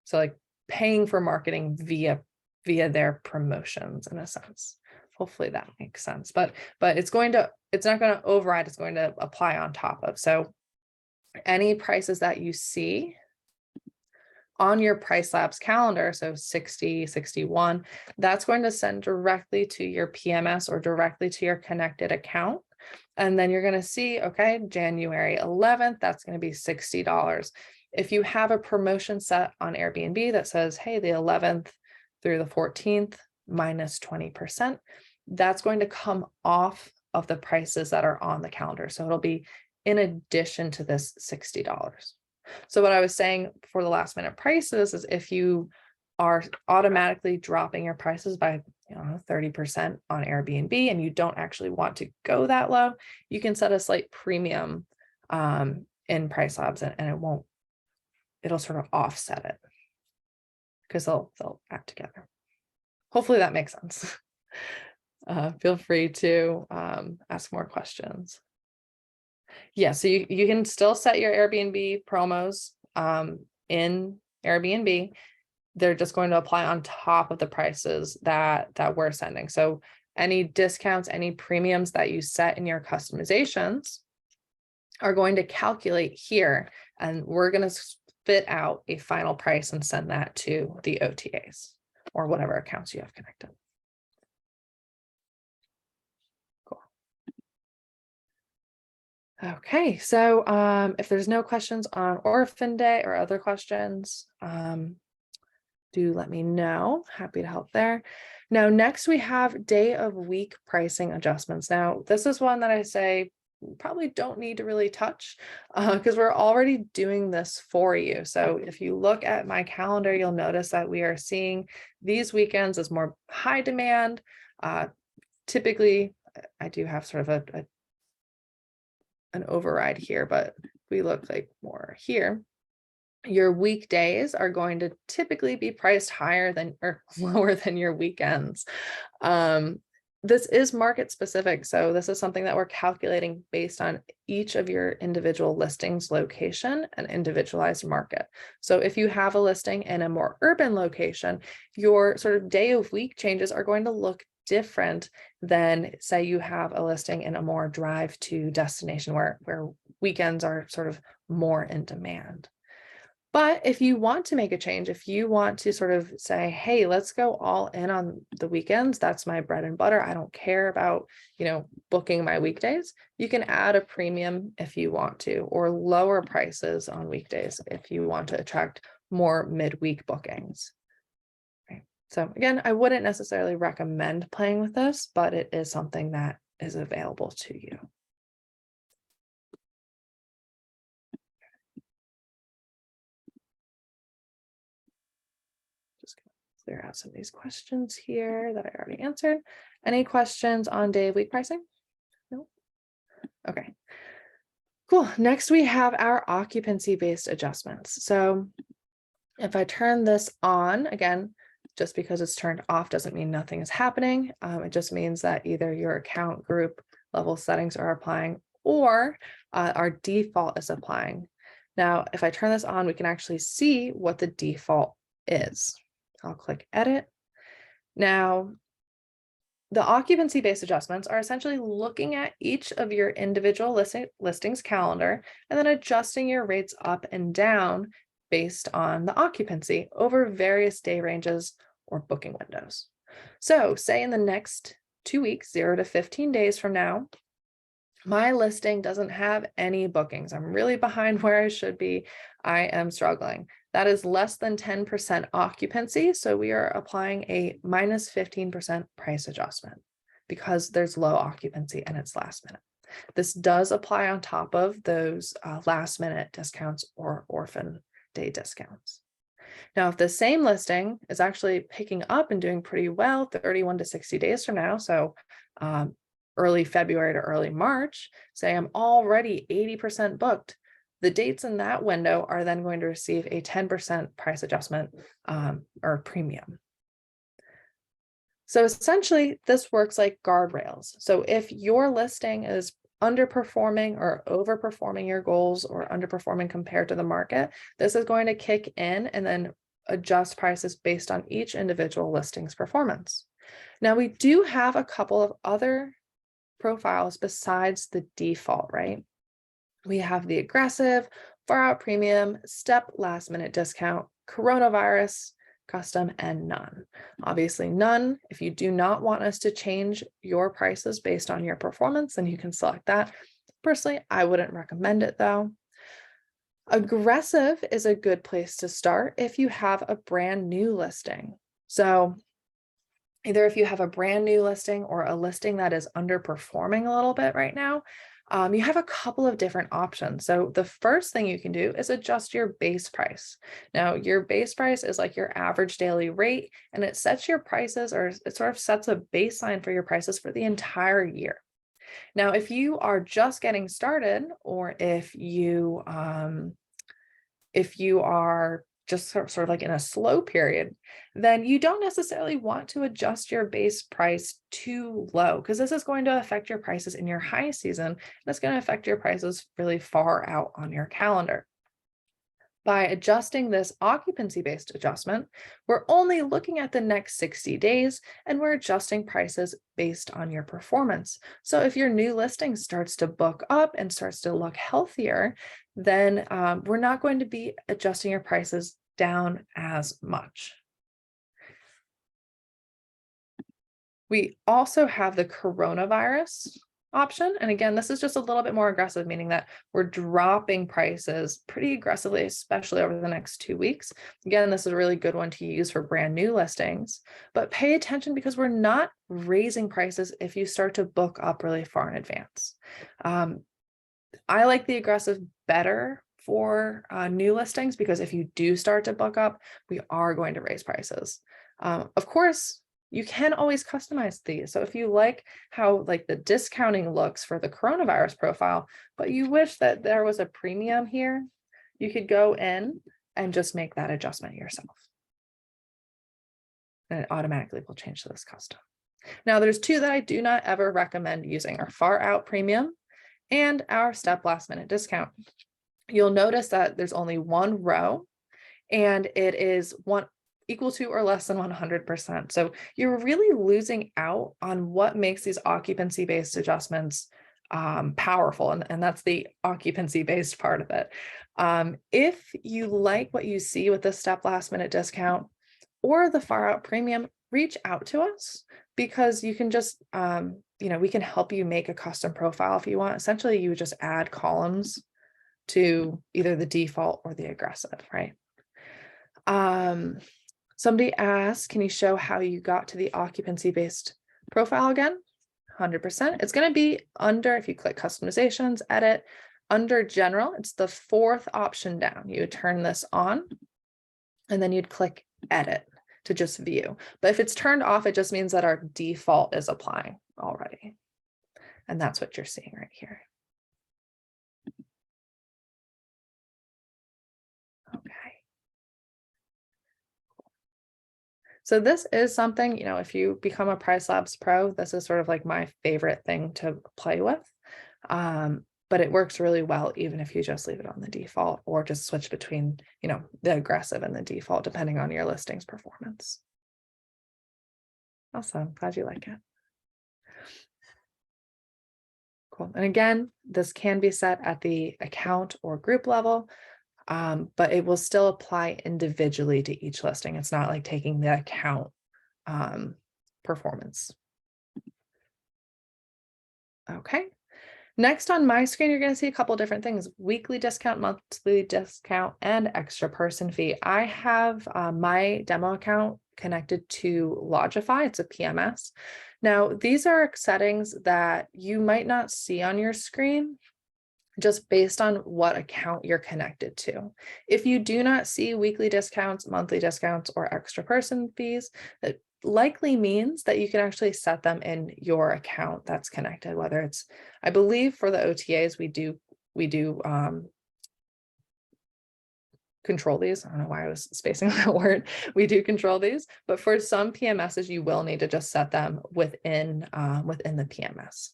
So like paying for marketing via their promotions in a sense. Hopefully that makes sense, but it's not going to override, it's going to apply on top of. So any prices that you see on your PriceLabs calendar, so 60, 61, that's going to send directly to your PMS or directly to your connected account. And then you're going to see, okay, January 11th, that's going to be $60. If you have a promotion set on Airbnb that says, hey, the 11th through the 14th minus 20%, that's going to come off of the prices that are on the calendar. So it'll be in addition to this $60. So what I was saying for the last minute prices is if you are automatically dropping your prices by 30% on Airbnb and you don't actually want to go that low, you can set a slight premium in PriceLabs and it'll sort of offset it because they'll act together. Hopefully that makes sense. Feel free to ask more questions. Yeah, so you can still set your Airbnb promos in Airbnb. They're just going to apply on top of the prices that we're sending. So any discounts, any premiums that you set in your customizations are going to calculate here, and we're going to spit out a final price and send that to the OTAs or whatever accounts you have connected. Cool. Okay, so if there's no questions on Orphan Day or other questions, do let me know. Happy to help there. Now, next we have day of week pricing adjustments. Now, this is one that I say probably don't need to really touch because we're already doing this for you. So if you look at my calendar, you'll notice that we are seeing these weekends as more high demand. Typically, I do have sort of an override here, but we look like more here. Your weekdays are going to typically be priced higher than or lower than your weekends. This is market specific. So this is something that we're calculating based on each of your individual listings location and individualized market. So if you have a listing in a more urban location, your sort of day of week changes are going to look different than say you have a listing in a more drive to destination where weekends are sort of more in demand. But if you want to make a change, if you want to sort of say, hey, let's go all in on the weekends, that's my bread and butter. I don't care about, booking my weekdays. You can add a premium if you want to, or lower prices on weekdays if you want to attract more midweek bookings. Right. So again, I wouldn't necessarily recommend playing with this, but it is something that is available to you. Clear out some of these questions here that I already answered. Any questions on day of week pricing? No. Okay. Cool. Next, we have our occupancy-based adjustments. So if I turn this on, again, just because it's turned off doesn't mean nothing is happening. It just means that either your account group level settings are applying or our default is applying. Now, if I turn this on, we can actually see what the default is. I'll click edit. Now, the occupancy-based adjustments are essentially looking at each of your individual listings calendar and then adjusting your rates up and down based on the occupancy over various day ranges or booking windows. So say in the next 2 weeks, 0 to 15 days from now, my listing doesn't have any bookings. I'm really behind where I should be. I am struggling. That is less than 10% occupancy. So we are applying a minus 15% price adjustment because there's low occupancy and it's last minute. This does apply on top of those last minute discounts or orphan day discounts. Now, if the same listing is actually picking up and doing pretty well 31 to 60 days from now, so early February to early March, say I'm already 80% booked, the dates in that window are then going to receive a 10% price adjustment or premium. So essentially, this works like guardrails. So if your listing is underperforming or overperforming your goals or underperforming compared to the market, this is going to kick in and then adjust prices based on each individual listing's performance. Now, we do have a couple of other profiles besides the default, right? We have the aggressive, far out premium, step last minute discount, coronavirus, custom, and none. Obviously none. If you do not want us to change your prices based on your performance, then you can select that. Personally, I wouldn't recommend it though. Aggressive is a good place to start if you have a brand new listing. So either if you have a brand new listing or a listing that is underperforming a little bit right now, you have a couple of different options. So the first thing you can do is adjust your base price. Now, your base price is like your average daily rate, and it sets your prices, or it sort of sets a baseline for your prices for the entire year. Now, if you are just getting started, or if you are just sort of like in a slow period, then you don't necessarily want to adjust your base price too low, because this is going to affect your prices in your high season, and it's going to affect your prices really far out on your calendar. By adjusting this occupancy-based adjustment, we're only looking at the next 60 days, and we're adjusting prices based on your performance. So if your new listing starts to book up and starts to look healthier, then we're not going to be adjusting your prices down as much. We also have the coronavirus option. And again, this is just a little bit more aggressive, meaning that we're dropping prices pretty aggressively, especially over the next 2 weeks. Again, this is a really good one to use for brand new listings, but pay attention because we're not raising prices if you start to book up really far in advance. I like the aggressive better for new listings, because if you do start to book up, we are going to raise prices. Of course, you can always customize these. So if you like how like the discounting looks for the coronavirus profile, but you wish that there was a premium here, you could go in and just make that adjustment yourself. And it automatically will change to this custom. Now there's two that I do not ever recommend using: our far out premium and our step last minute discount. You'll notice that there's only one row, and it is equal to or less than 100%. So you're really losing out on what makes these occupancy-based adjustments powerful, and that's the occupancy based part of it. If you like what you see with the step last minute discount or the far out premium, reach out to us, because you can just, we can help you make a custom profile if you want. Essentially, you would just add columns to either the default or the aggressive, right? Somebody asked, can you show how you got to the occupancy based profile again? 100%. It's going to be under, if you click customizations, edit, under general, it's the fourth option down. You would turn this on and then you'd click edit to just view. But if it's turned off, it just means that our default is applying already. And that's what you're seeing right here. Okay. So this is something, if you become a PriceLabs Pro, this is sort of like my favorite thing to play with. But it works really well, even if you just leave it on the default or just switch between, the aggressive and the default, depending on your listing's performance. Awesome. Glad you like it. Cool. And again, this can be set at the account or group level, but it will still apply individually to each listing. It's not like taking the account performance. Okay. Next on my screen, you're going to see a couple different things: weekly discount, monthly discount, and extra person fee. I have my demo account connected to Logify. It's a PMS. Now, these are settings that you might not see on your screen just based on what account you're connected to. If you do not see weekly discounts, monthly discounts, or extra person fees, that likely means that you can actually set them in your account that's connected, whether it's, I believe for the OTAs, we do control these. I don't know why I was spacing on that word. We do control these, but for some PMSs, you will need to just set them within the PMS.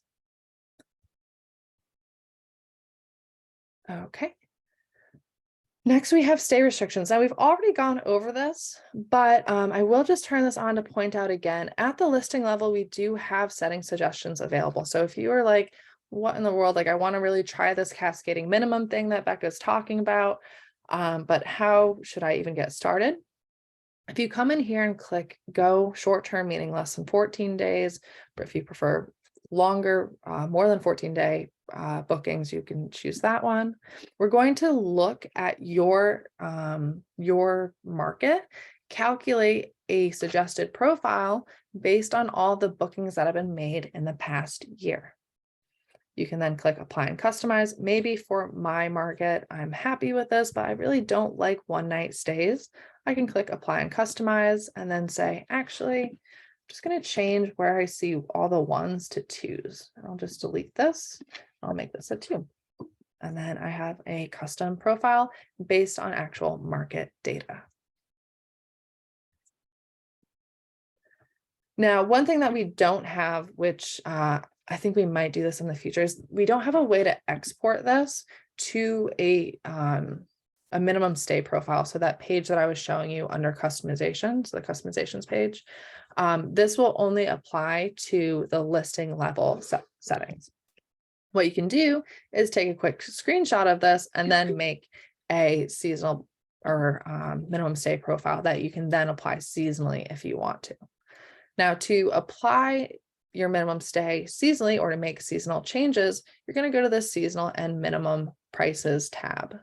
Okay. Next, we have stay restrictions. Now, we've already gone over this, but I will just turn this on to point out again, at the listing level, we do have setting suggestions available. So if you are like, what in the world, like I want to really try this cascading minimum thing that Becca's talking about, but how should I even get started? If you come in here and click go short-term, meaning less than 14 days, but if you prefer longer, more than 14-day bookings, you can choose that one. We're going to look at your market, calculate a suggested profile based on all the bookings that have been made in the past year. You can then click apply and customize. Maybe for my market, I'm happy with this, but I really don't like one night stays. I can click apply and customize and then say, actually, I'm just going to change where I see all the ones to twos. I'll just delete this. I'll make this a 2. And then I have a custom profile based on actual market data. Now, one thing that we don't have, which I think we might do this in the future, is we don't have a way to export this to a minimum stay profile. So that page that I was showing you under customizations, the customizations page, this will only apply to the listing level settings. What you can do is take a quick screenshot of this and then make a seasonal or minimum stay profile that you can then apply seasonally if you want to. Now, to apply your minimum stay seasonally or to make seasonal changes, you're going to go to the seasonal and minimum prices tab.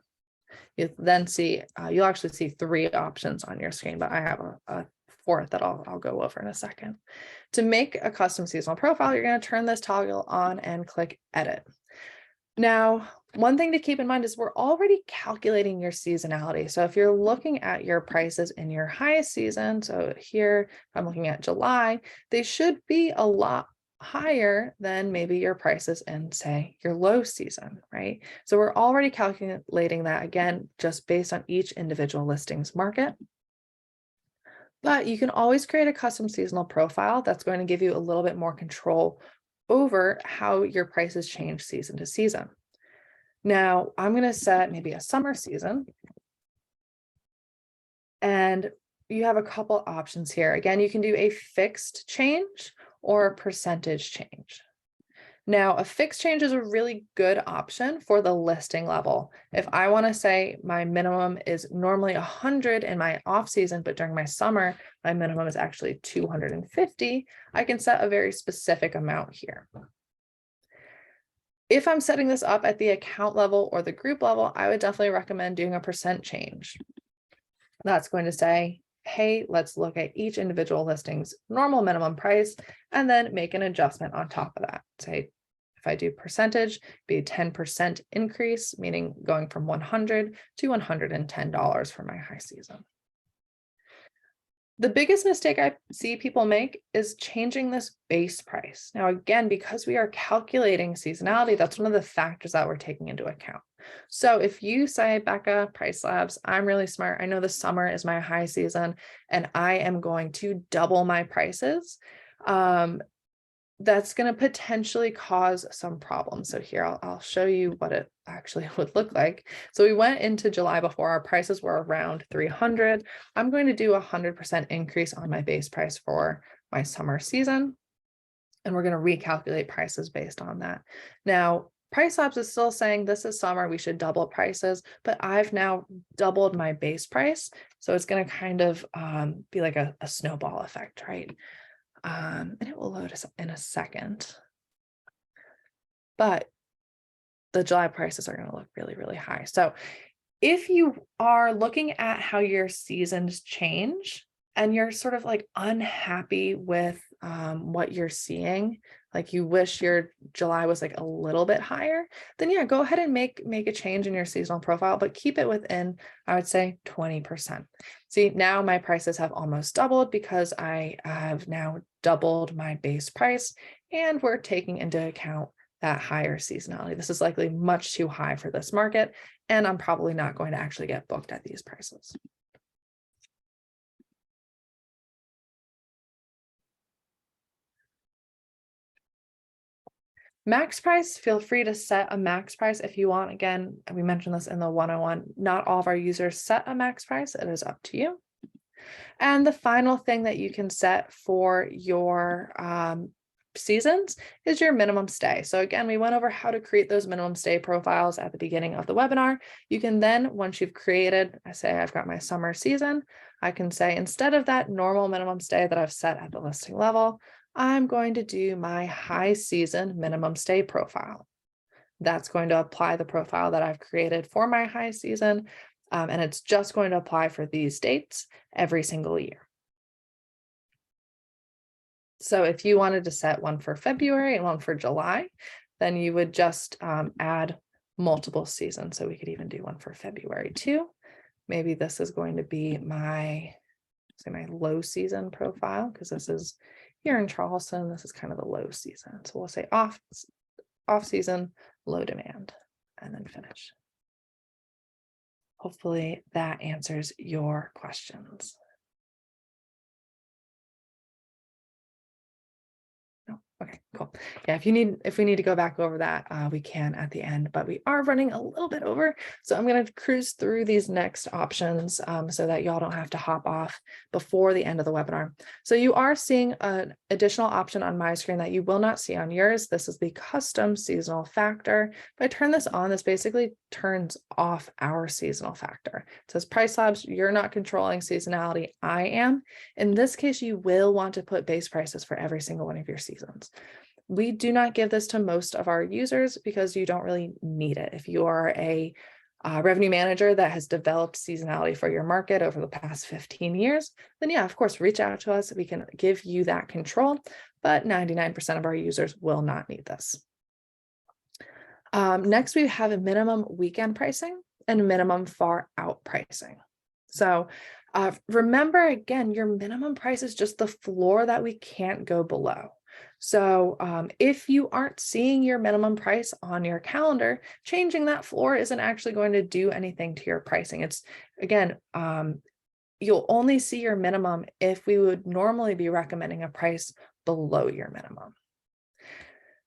You then see, you'll actually see 3 options on your screen, but I have a 4th that I'll go over in a second. To make a custom seasonal profile, you're going to turn this toggle on and click edit. Now, one thing to keep in mind is we're already calculating your seasonality. So if you're looking at your prices in your highest season, so here I'm looking at July, they should be a lot higher than maybe your prices in, say, your low season, right? So we're already calculating that, again, just based on each individual listing's market. But you can always create a custom seasonal profile that's going to give you a little bit more control over how your prices change season to season. Now, I'm going to set maybe a summer season. And you have a couple options here. Again, you can do a fixed change or a percentage change. Now, a fixed change is a really good option for the listing level. If I want to say my minimum is normally 100 in my off season, but during my summer, my minimum is actually 250, I can set a very specific amount here. If I'm setting this up at the account level or the group level, I would definitely recommend doing a percent change. That's going to say, hey, let's look at each individual listing's normal minimum price and then make an adjustment on top of that. Say, if I do percentage, be a 10% increase, meaning going from $100 to $110 for my high season. The biggest mistake I see people make is changing this base price. Now, again, because we are calculating seasonality, that's one of the factors that we're taking into account. So if you say, Becca, PriceLabs, I'm really smart. I know the summer is my high season and I am going to double my prices. That's going to potentially cause some problems. So here, I'll show you what it actually would look like. So we went into July before our prices were around 300. I'm going to do 100% increase on my base price for my summer season. And we're going to recalculate prices based on that. Now, PriceLabs is still saying this is summer, we should double prices, but I've now doubled my base price. So it's going to kind of be like a snowball effect, right? And it will load us in a second. But the July prices are going to look really, really high. So if you are looking at how your seasons change and you're sort of like unhappy with what you're seeing, like you wish your July was like a little bit higher, then yeah, go ahead and make a change in your seasonal profile, but keep it within, I would say, 20%. See, now my prices have almost doubled because I have now doubled my base price and we're taking into account that higher seasonality. This is likely much too high for this market, and I'm probably not going to actually get booked at these prices. Max price, feel free to set a max price if you want. Again, we mentioned this in the 101. Not all of our users set a max price. It is up to you. And the final thing that you can set for your seasons is your minimum stay. So again, we went over how to create those minimum stay profiles at the beginning of the webinar. You can then, once you've created, I say I've got my summer season, I can say instead of that normal minimum stay that I've set at the listing level, I'm going to do my high season minimum stay profile. That's going to apply the profile that I've created for my high season. And it's just going to apply for these dates every single year. So if you wanted to set one for February and one for July, then you would just add multiple seasons. So we could even do one for February too. Maybe this is going to be my, say, my low season profile, because this is here in Charleston. This is kind of the low season. So we'll say off season, low demand, and then finish. Hopefully that answers your questions. Okay, cool. Yeah, if we need to go back over that, we can at the end, but we are running a little bit over. So I'm going to cruise through these next options so that y'all don't have to hop off before the end of the webinar. So you are seeing an additional option on my screen that you will not see on yours. This is the custom seasonal factor. If I turn this on, this basically turns off our seasonal factor. It says PriceLabs, you're not controlling seasonality, I am. In this case, you will want to put base prices for every single one of your seasons. We do not give this to most of our users because you don't really need it. If you are a revenue manager that has developed seasonality for your market over the past 15 years, then yeah, of course, reach out to us. We can give you that control, but 99% of our users will not need this. Next, we have a minimum weekend pricing and minimum far out pricing. So remember, again, your minimum price is just the floor that we can't go below. So if you aren't seeing your minimum price on your calendar, changing that floor isn't actually going to do anything to your pricing. It's, again, you'll only see your minimum if we would normally be recommending a price below your minimum.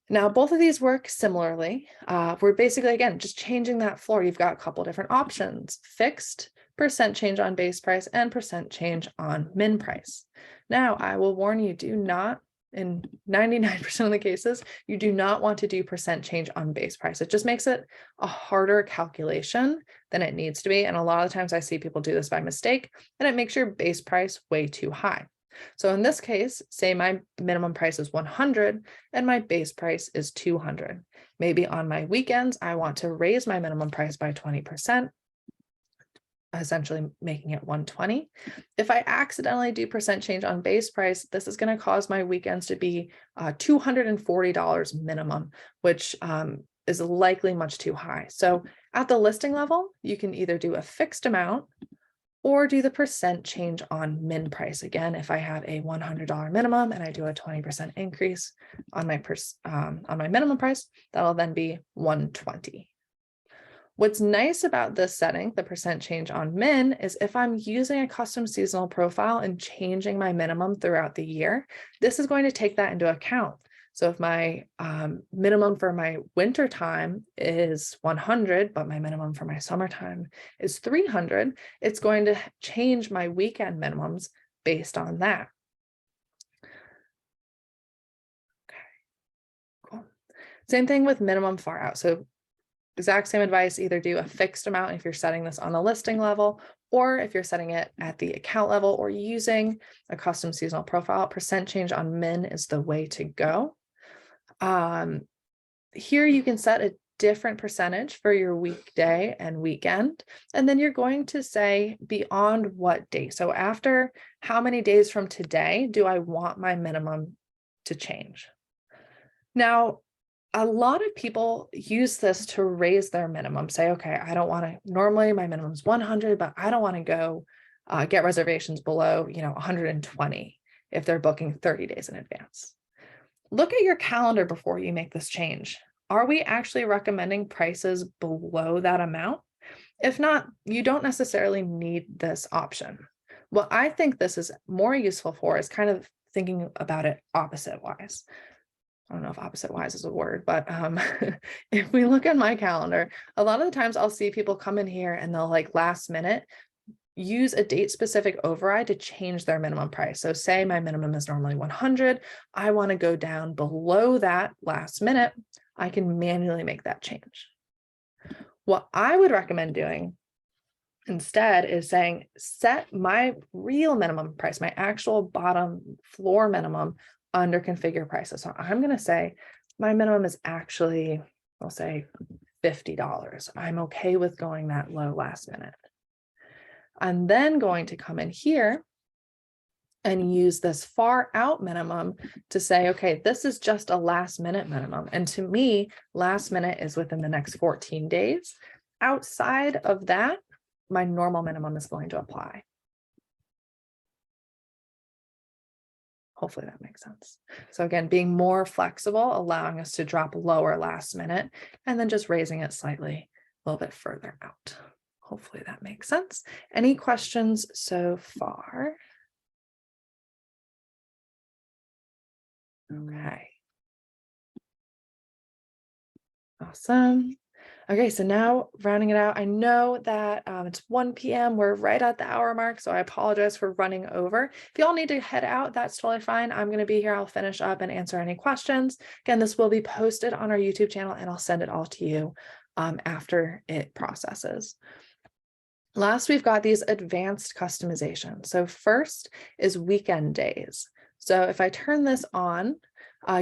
Now, both of these work similarly. We're basically, again, just changing that floor. You've got a couple different options: fixed, percent change on base price, and percent change on min price. Now, I will warn you, do not in 99% of the cases, you do not want to do percent change on base price. It just makes it a harder calculation than it needs to be. And a lot of times I see people do this by mistake, and it makes your base price way too high. So in this case, say my minimum price is 100 and my base price is 200. Maybe on my weekends, I want to raise my minimum price by 20%. Essentially making it 120. If I accidentally do percent change on base price, this is going to cause my weekends to be $240 minimum, which is likely much too high. So at the listing level, you can either do a fixed amount or do the percent change on min price. Again, if I have a $100 minimum and I do a 20% increase on my minimum price, that'll then be 120. What's nice about this setting, the percent change on min, is if I'm using a custom seasonal profile and changing my minimum throughout the year, this is going to take that into account. So if my minimum for my winter time is 100, but my minimum for my summertime is 300, it's going to change my weekend minimums based on that. Okay, cool. Same thing with minimum far out. So exact same advice, either do a fixed amount if you're setting this on the listing level, or if you're setting it at the account level or using a custom seasonal profile, percent change on min is the way to go. Here you can set a different percentage for your weekday and weekend, and then you're going to say beyond what date. So after how many days from today do I want my minimum to change? Now, a lot of people use this to raise their minimum, say, okay, I don't want to, normally my minimum is 100, but I don't want to go get reservations below, 120 if they're booking 30 days in advance. Look at your calendar before you make this change. Are we actually recommending prices below that amount? If not, you don't necessarily need this option. What I think this is more useful for is kind of thinking about it opposite wise. I don't know if opposite wise is a word, but if we look at my calendar, a lot of the times I'll see people come in here and they'll like last minute use a date specific override to change their minimum price. So say my minimum is normally 100. I want to go down below that last minute. I can manually make that change. What I would recommend doing instead is saying, set my real minimum price, my actual bottom floor minimum under configure prices. So I'm going to say my minimum is actually, I'll say $50. I'm okay with going that low last minute. I'm then going to come in here and use this far out minimum to say, okay, this is just a last minute minimum. And to me, last minute is within the next 14 days. Outside of that, my normal minimum is going to apply. Hopefully that makes sense. So again, being more flexible, allowing us to drop lower last minute, and then just raising it slightly a little bit further out. Hopefully that makes sense. Any questions so far? Okay. Awesome. Okay, so now rounding it out, I know that it's 1 p.m. We're right at the hour mark, so I apologize for running over. If y'all need to head out, that's totally fine. I'm going to be here. I'll finish up and answer any questions. Again, this will be posted on our YouTube channel, and I'll send it all to you after it processes. Last, we've got these advanced customizations. So first is weekend days. So if I turn this on,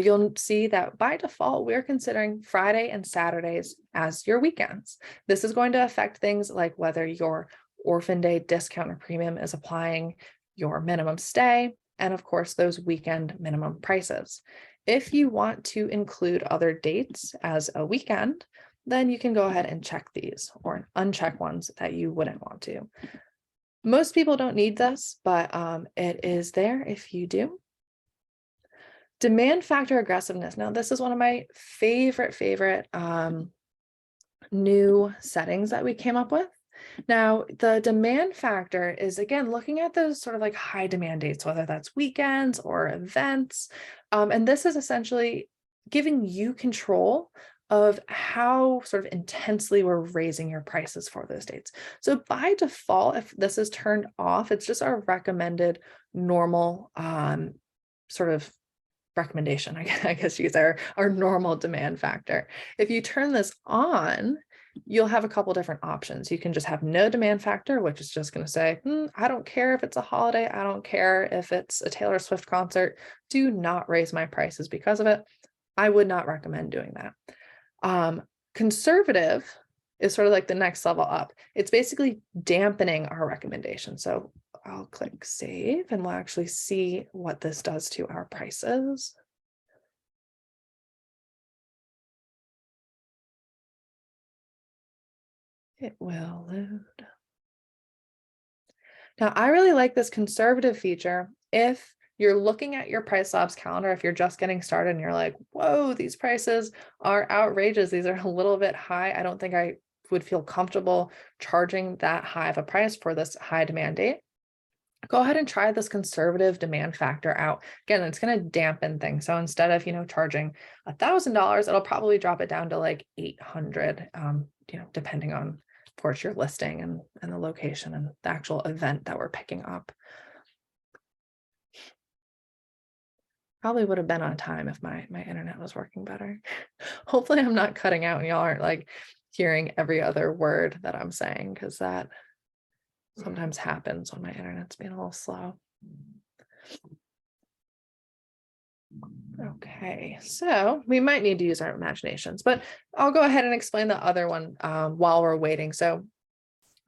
you'll see that by default, we're considering Friday and Saturdays as your weekends. This is going to affect things like whether your Orphan Day discount or premium is applying your minimum stay, and of course, those weekend minimum prices. If you want to include other dates as a weekend, then you can go ahead and check these or uncheck ones that you wouldn't want to. Most people don't need this, but it is there if you do. Demand factor aggressiveness. Now, this is one of my favorite new settings that we came up with. Now, the demand factor is, again, looking at those sort of like high demand dates, whether that's weekends or events. And this is essentially giving you control of how sort of intensely we're raising your prices for those dates. So by default, if this is turned off, it's just our recommended normal sort of recommendation, I guess you could say, our normal demand factor. If you turn this on, you'll have a couple different options. You can just have no demand factor, which is just going to say, I don't care if it's a holiday. I don't care if it's a Taylor Swift concert. Do not raise my prices because of it. I would not recommend doing that. Conservative is sort of like the next level up. It's basically dampening our recommendation. So I'll click save and we'll actually see what this does to our prices. It will load. Now, I really like this conservative feature. If you're looking at your PriceLabs calendar, if you're just getting started and you're like, whoa, these prices are outrageous. These are a little bit high. I don't think I would feel comfortable charging that high of a price for this high demand date. Go ahead and try this conservative demand factor out. Again, it's going to dampen things. So instead of, charging $1,000, it'll probably drop it down to like 800, depending on, of course, your listing and the location and the actual event that we're picking up. Probably would have been on time if my internet was working better. Hopefully I'm not cutting out and y'all aren't like hearing every other word that I'm saying, because that sometimes happens when my internet's being a little slow. Okay, so we might need to use our imaginations, but I'll go ahead and explain the other one while we're waiting. So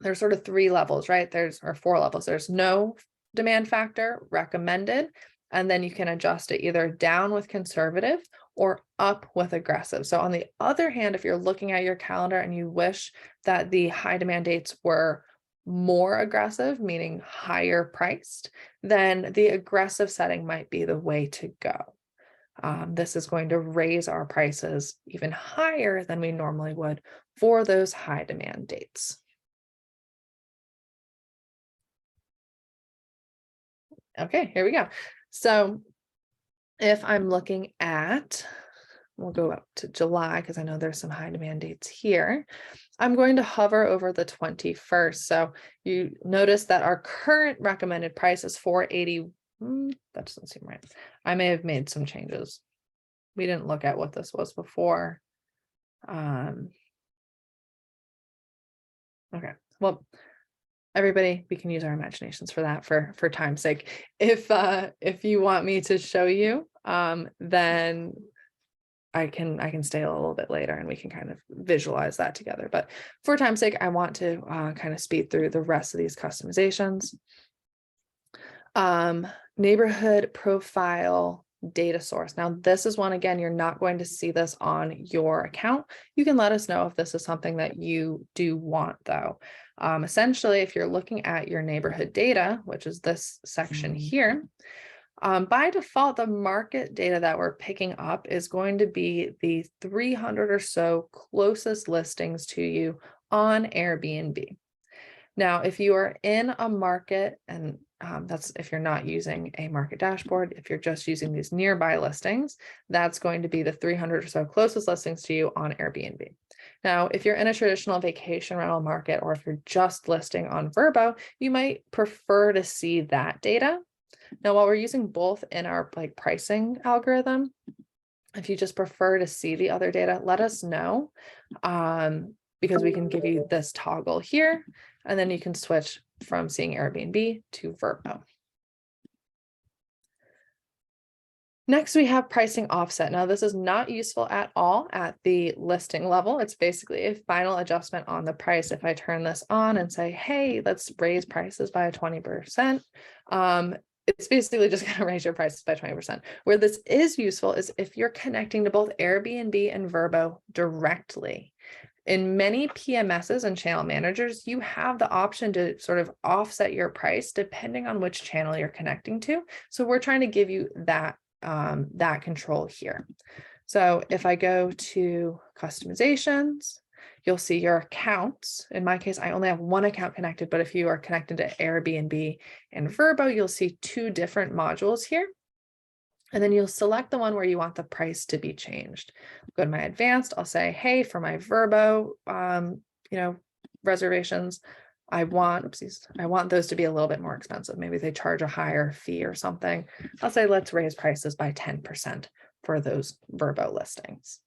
there's sort of 3 levels, right? Or 4 levels. There's no demand factor, recommended, and then you can adjust it either down with conservative or up with aggressive. So on the other hand, if you're looking at your calendar and you wish that the high demand dates were more aggressive, meaning higher priced, then the aggressive setting might be the way to go. This is going to raise our prices even higher than we normally would for those high demand dates. Okay, here we go. So if I'm looking at, we'll go up to July because I know there's some high demand dates here. I'm going to hover over the 21st. So you notice that our current recommended price is $480. That doesn't seem right. I may have made some changes. We didn't look at what this was before. Okay, well, everybody, we can use our imaginations for that for time's sake. If you want me to show you, then I can stay a little bit later and we can kind of visualize that together. But for time's sake, I want to kind of speed through the rest of these customizations. Neighborhood profile data source. Now, this is one, again, you're not going to see this on your account. You can let us know if this is something that you do want, though. Essentially, if you're looking at your neighborhood data, which is this section here, by default, the market data that we're picking up is going to be the 300 or so closest listings to you on Airbnb. Now, if you are in a market, and that's if you're not using a market dashboard, if you're just using these nearby listings, that's going to be the 300 or so closest listings to you on Airbnb. Now, if you're in a traditional vacation rental market, or if you're just listing on Vrbo, you might prefer to see that data. Now, while we're using both in our pricing algorithm, if you just prefer to see the other data, let us know, because we can give you this toggle here, and then you can switch from seeing Airbnb to Vrbo. Next, we have pricing offset. Now, this is not useful at all at the listing level. It's basically a final adjustment on the price. If I turn this on and say, hey, let's raise prices by 20%, it's basically just going to raise your prices by 20%. Where this is useful is if you're connecting to both Airbnb and Vrbo directly. In many PMSs and channel managers, you have the option to sort of offset your price depending on which channel you're connecting to. So we're trying to give you that control here. So if I go to customizations, you'll see your accounts. In my case, I only have one account connected, but if you are connected to Airbnb and Vrbo, you'll see 2 different modules here. And then you'll select the one where you want the price to be changed. Go to my advanced, I'll say, hey, for my Vrbo, reservations, I want those to be a little bit more expensive. Maybe they charge a higher fee or something. I'll say, let's raise prices by 10% for those Vrbo listings.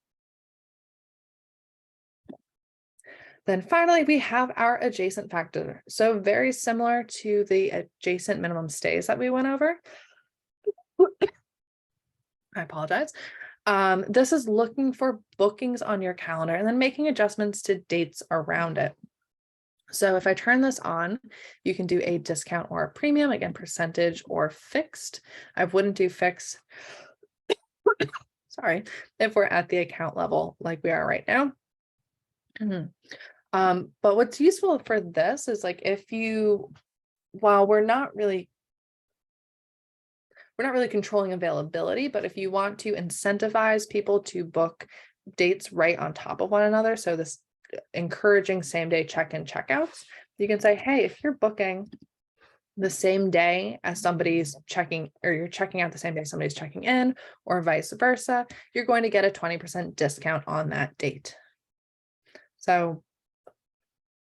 Then finally, we have our adjacent factor. So very similar to the adjacent minimum stays that we went over. I apologize. This is looking for bookings on your calendar and then making adjustments to dates around it. So if I turn this on, you can do a discount or a premium, again, percentage or fixed. I wouldn't do fixed, sorry, if we're at the account level like we are right now. But what's useful for this is like if you, while we're not really controlling availability, but if you want to incentivize people to book dates right on top of one another, so this encouraging same day check-in checkouts, you can say, hey, if you're booking the same day as somebody's checking, or you're checking out the same day somebody's checking in, or vice versa, you're going to get a 20% discount on that date. So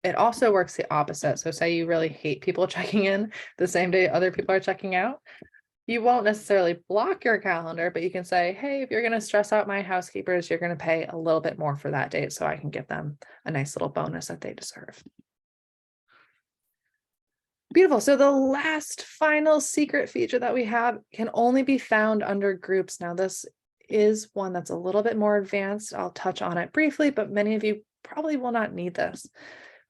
it also works the opposite. So say you really hate people checking in the same day other people are checking out. You won't necessarily block your calendar, but you can say, hey, if you're going to stress out my housekeepers, you're going to pay a little bit more for that date so I can give them a nice little bonus that they deserve. Beautiful. So the last final secret feature that we have can only be found under groups. Now, this is one that's a little bit more advanced. I'll touch on it briefly, but many of you probably will not need this.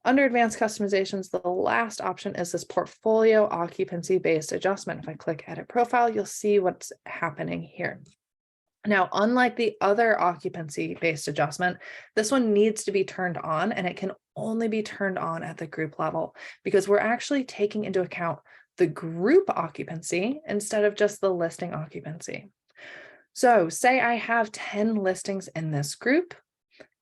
Under advanced customizations, the last option is this portfolio occupancy based adjustment. If I click edit profile, you'll see what's happening here. Now, unlike the other occupancy based adjustment, this one needs to be turned on, and it can only be turned on at the group level because we're actually taking into account the group occupancy instead of just the listing occupancy. So say I have 10 listings in this group,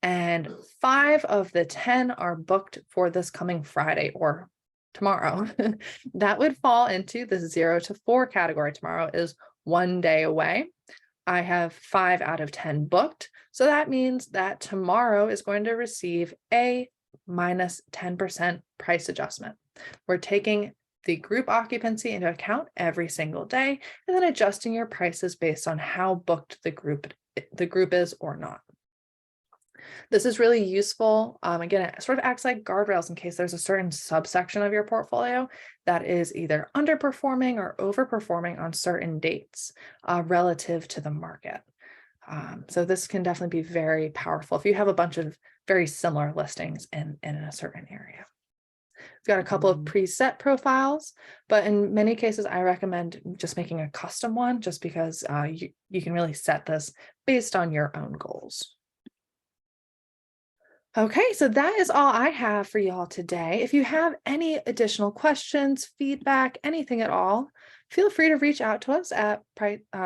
and 5 of the 10 are booked for this coming Friday or tomorrow. That would fall into the 0 to 4 category. Tomorrow is 1 day away. I have 5 out of 10 booked. So that means that tomorrow is going to receive a minus 10% price adjustment. We're taking the group occupancy into account every single day and then adjusting your prices based on how booked the group is or not. This is really useful. Again, it sort of acts like guardrails in case there's a certain subsection of your portfolio that is either underperforming or overperforming on certain dates relative to the market. So this can definitely be very powerful if you have a bunch of very similar listings in a certain area. We've got a couple of preset profiles, but in many cases, I recommend just making a custom one just because you can really set this based on your own goals. Okay, so that is all I have for y'all today. If you have any additional questions, feedback, anything at all, feel free to reach out to us at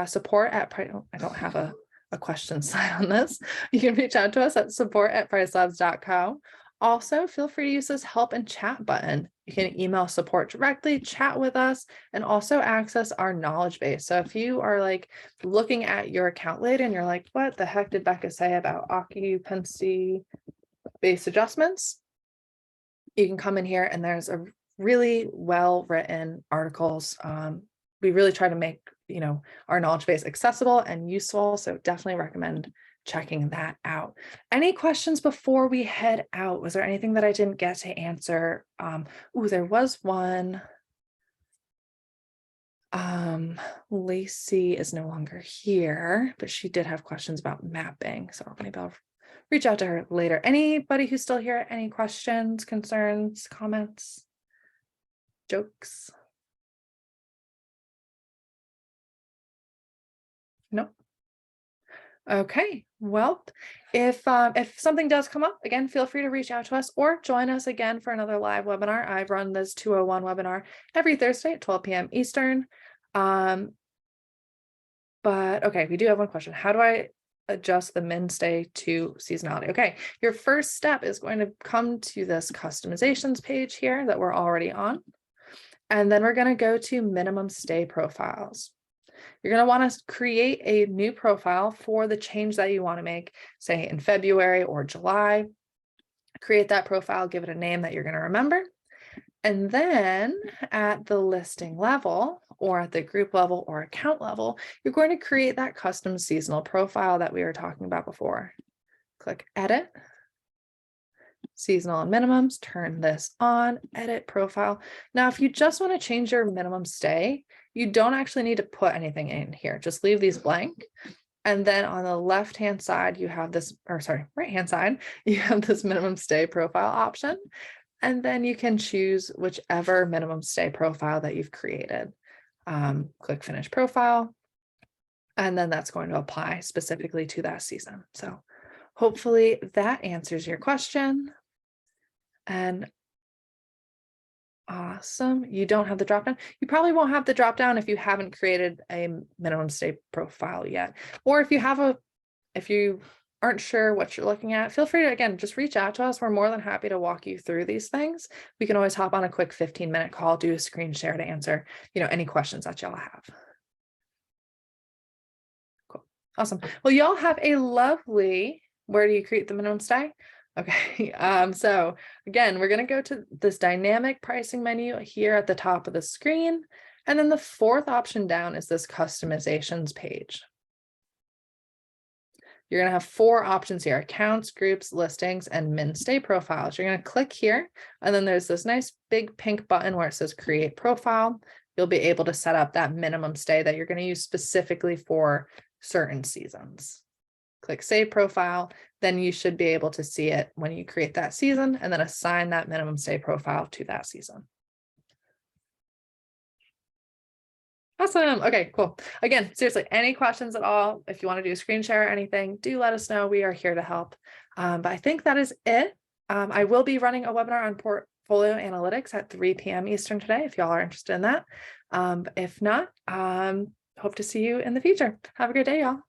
support at Price. I don't have a question slide on this. You can reach out to us at support@pricelabs.co. Also, feel free to use this help and chat button. You can email support directly, chat with us, and also access our knowledge base. So if you are like looking at your account later and you're like, what the heck did Becca say about occupancy based adjustments, you can come in here and there's a really well written articles. We really try to make our knowledge base accessible and useful, so definitely recommend checking that out. Any questions before we head out? Was there anything that I didn't get to answer? There was one. Lacey is no longer here, but she did have questions about mapping, so maybe I'll reach out to her later. Anybody who's still here, any questions, concerns, comments, jokes? No. Okay, well, if something does come up, again, feel free to reach out to us or join us again for another live webinar. I run this 201 webinar every Thursday at 12 p.m. Eastern. But okay, we do have one question. How do I adjust the min stay to seasonality? Okay, your first step is going to come to this customizations page here that we're already on. And then we're going to go to minimum stay profiles. You're going to want to create a new profile for the change that you want to make, say in February or July. Create that profile, give it a name that you're going to remember. And then at the listing level or at the group level or account level, you're going to create that custom seasonal profile that we were talking about before. Click edit, seasonal and minimums, turn this on, edit profile. Now, if you just want to change your minimum stay, you don't actually need to put anything in here. Just leave these blank. And then on the left-hand side, you have this, or sorry, right-hand side, you have this minimum stay profile option. And then you can choose whichever minimum stay profile that you've created. Click finish profile. And then that's going to apply specifically to that season. So hopefully that answers your question. And awesome. You don't have the dropdown. You probably won't have the dropdown if you haven't created a minimum stay profile yet. Or if you aren't sure what you're looking at, feel free to, again, just reach out to us. We're more than happy to walk you through these things. We can always hop on a quick 15-minute call, do a screen share to answer, any questions that y'all have. Cool. Awesome. Well, y'all have a lovely, where do you create the minimum stay? Okay. So again, we're going to go to this dynamic pricing menu here at the top of the screen. And then the fourth option down is this customizations page. You're going to have 4 options here: accounts, groups, listings, and min stay profiles. You're going to click here, and then there's this nice big pink button where it says create profile. You'll be able to set up that minimum stay that you're going to use specifically for certain seasons. Click save profile, then you should be able to see it when you create that season and then assign that minimum stay profile to that season. Awesome. Okay, cool. Again, seriously, any questions at all, if you want to do a screen share or anything, do let us know. We are here to help. But I think that is it. I will be running a webinar on portfolio analytics at 3 p.m. Eastern today, if y'all are interested in that. If not, hope to see you in the future. Have a great day, y'all.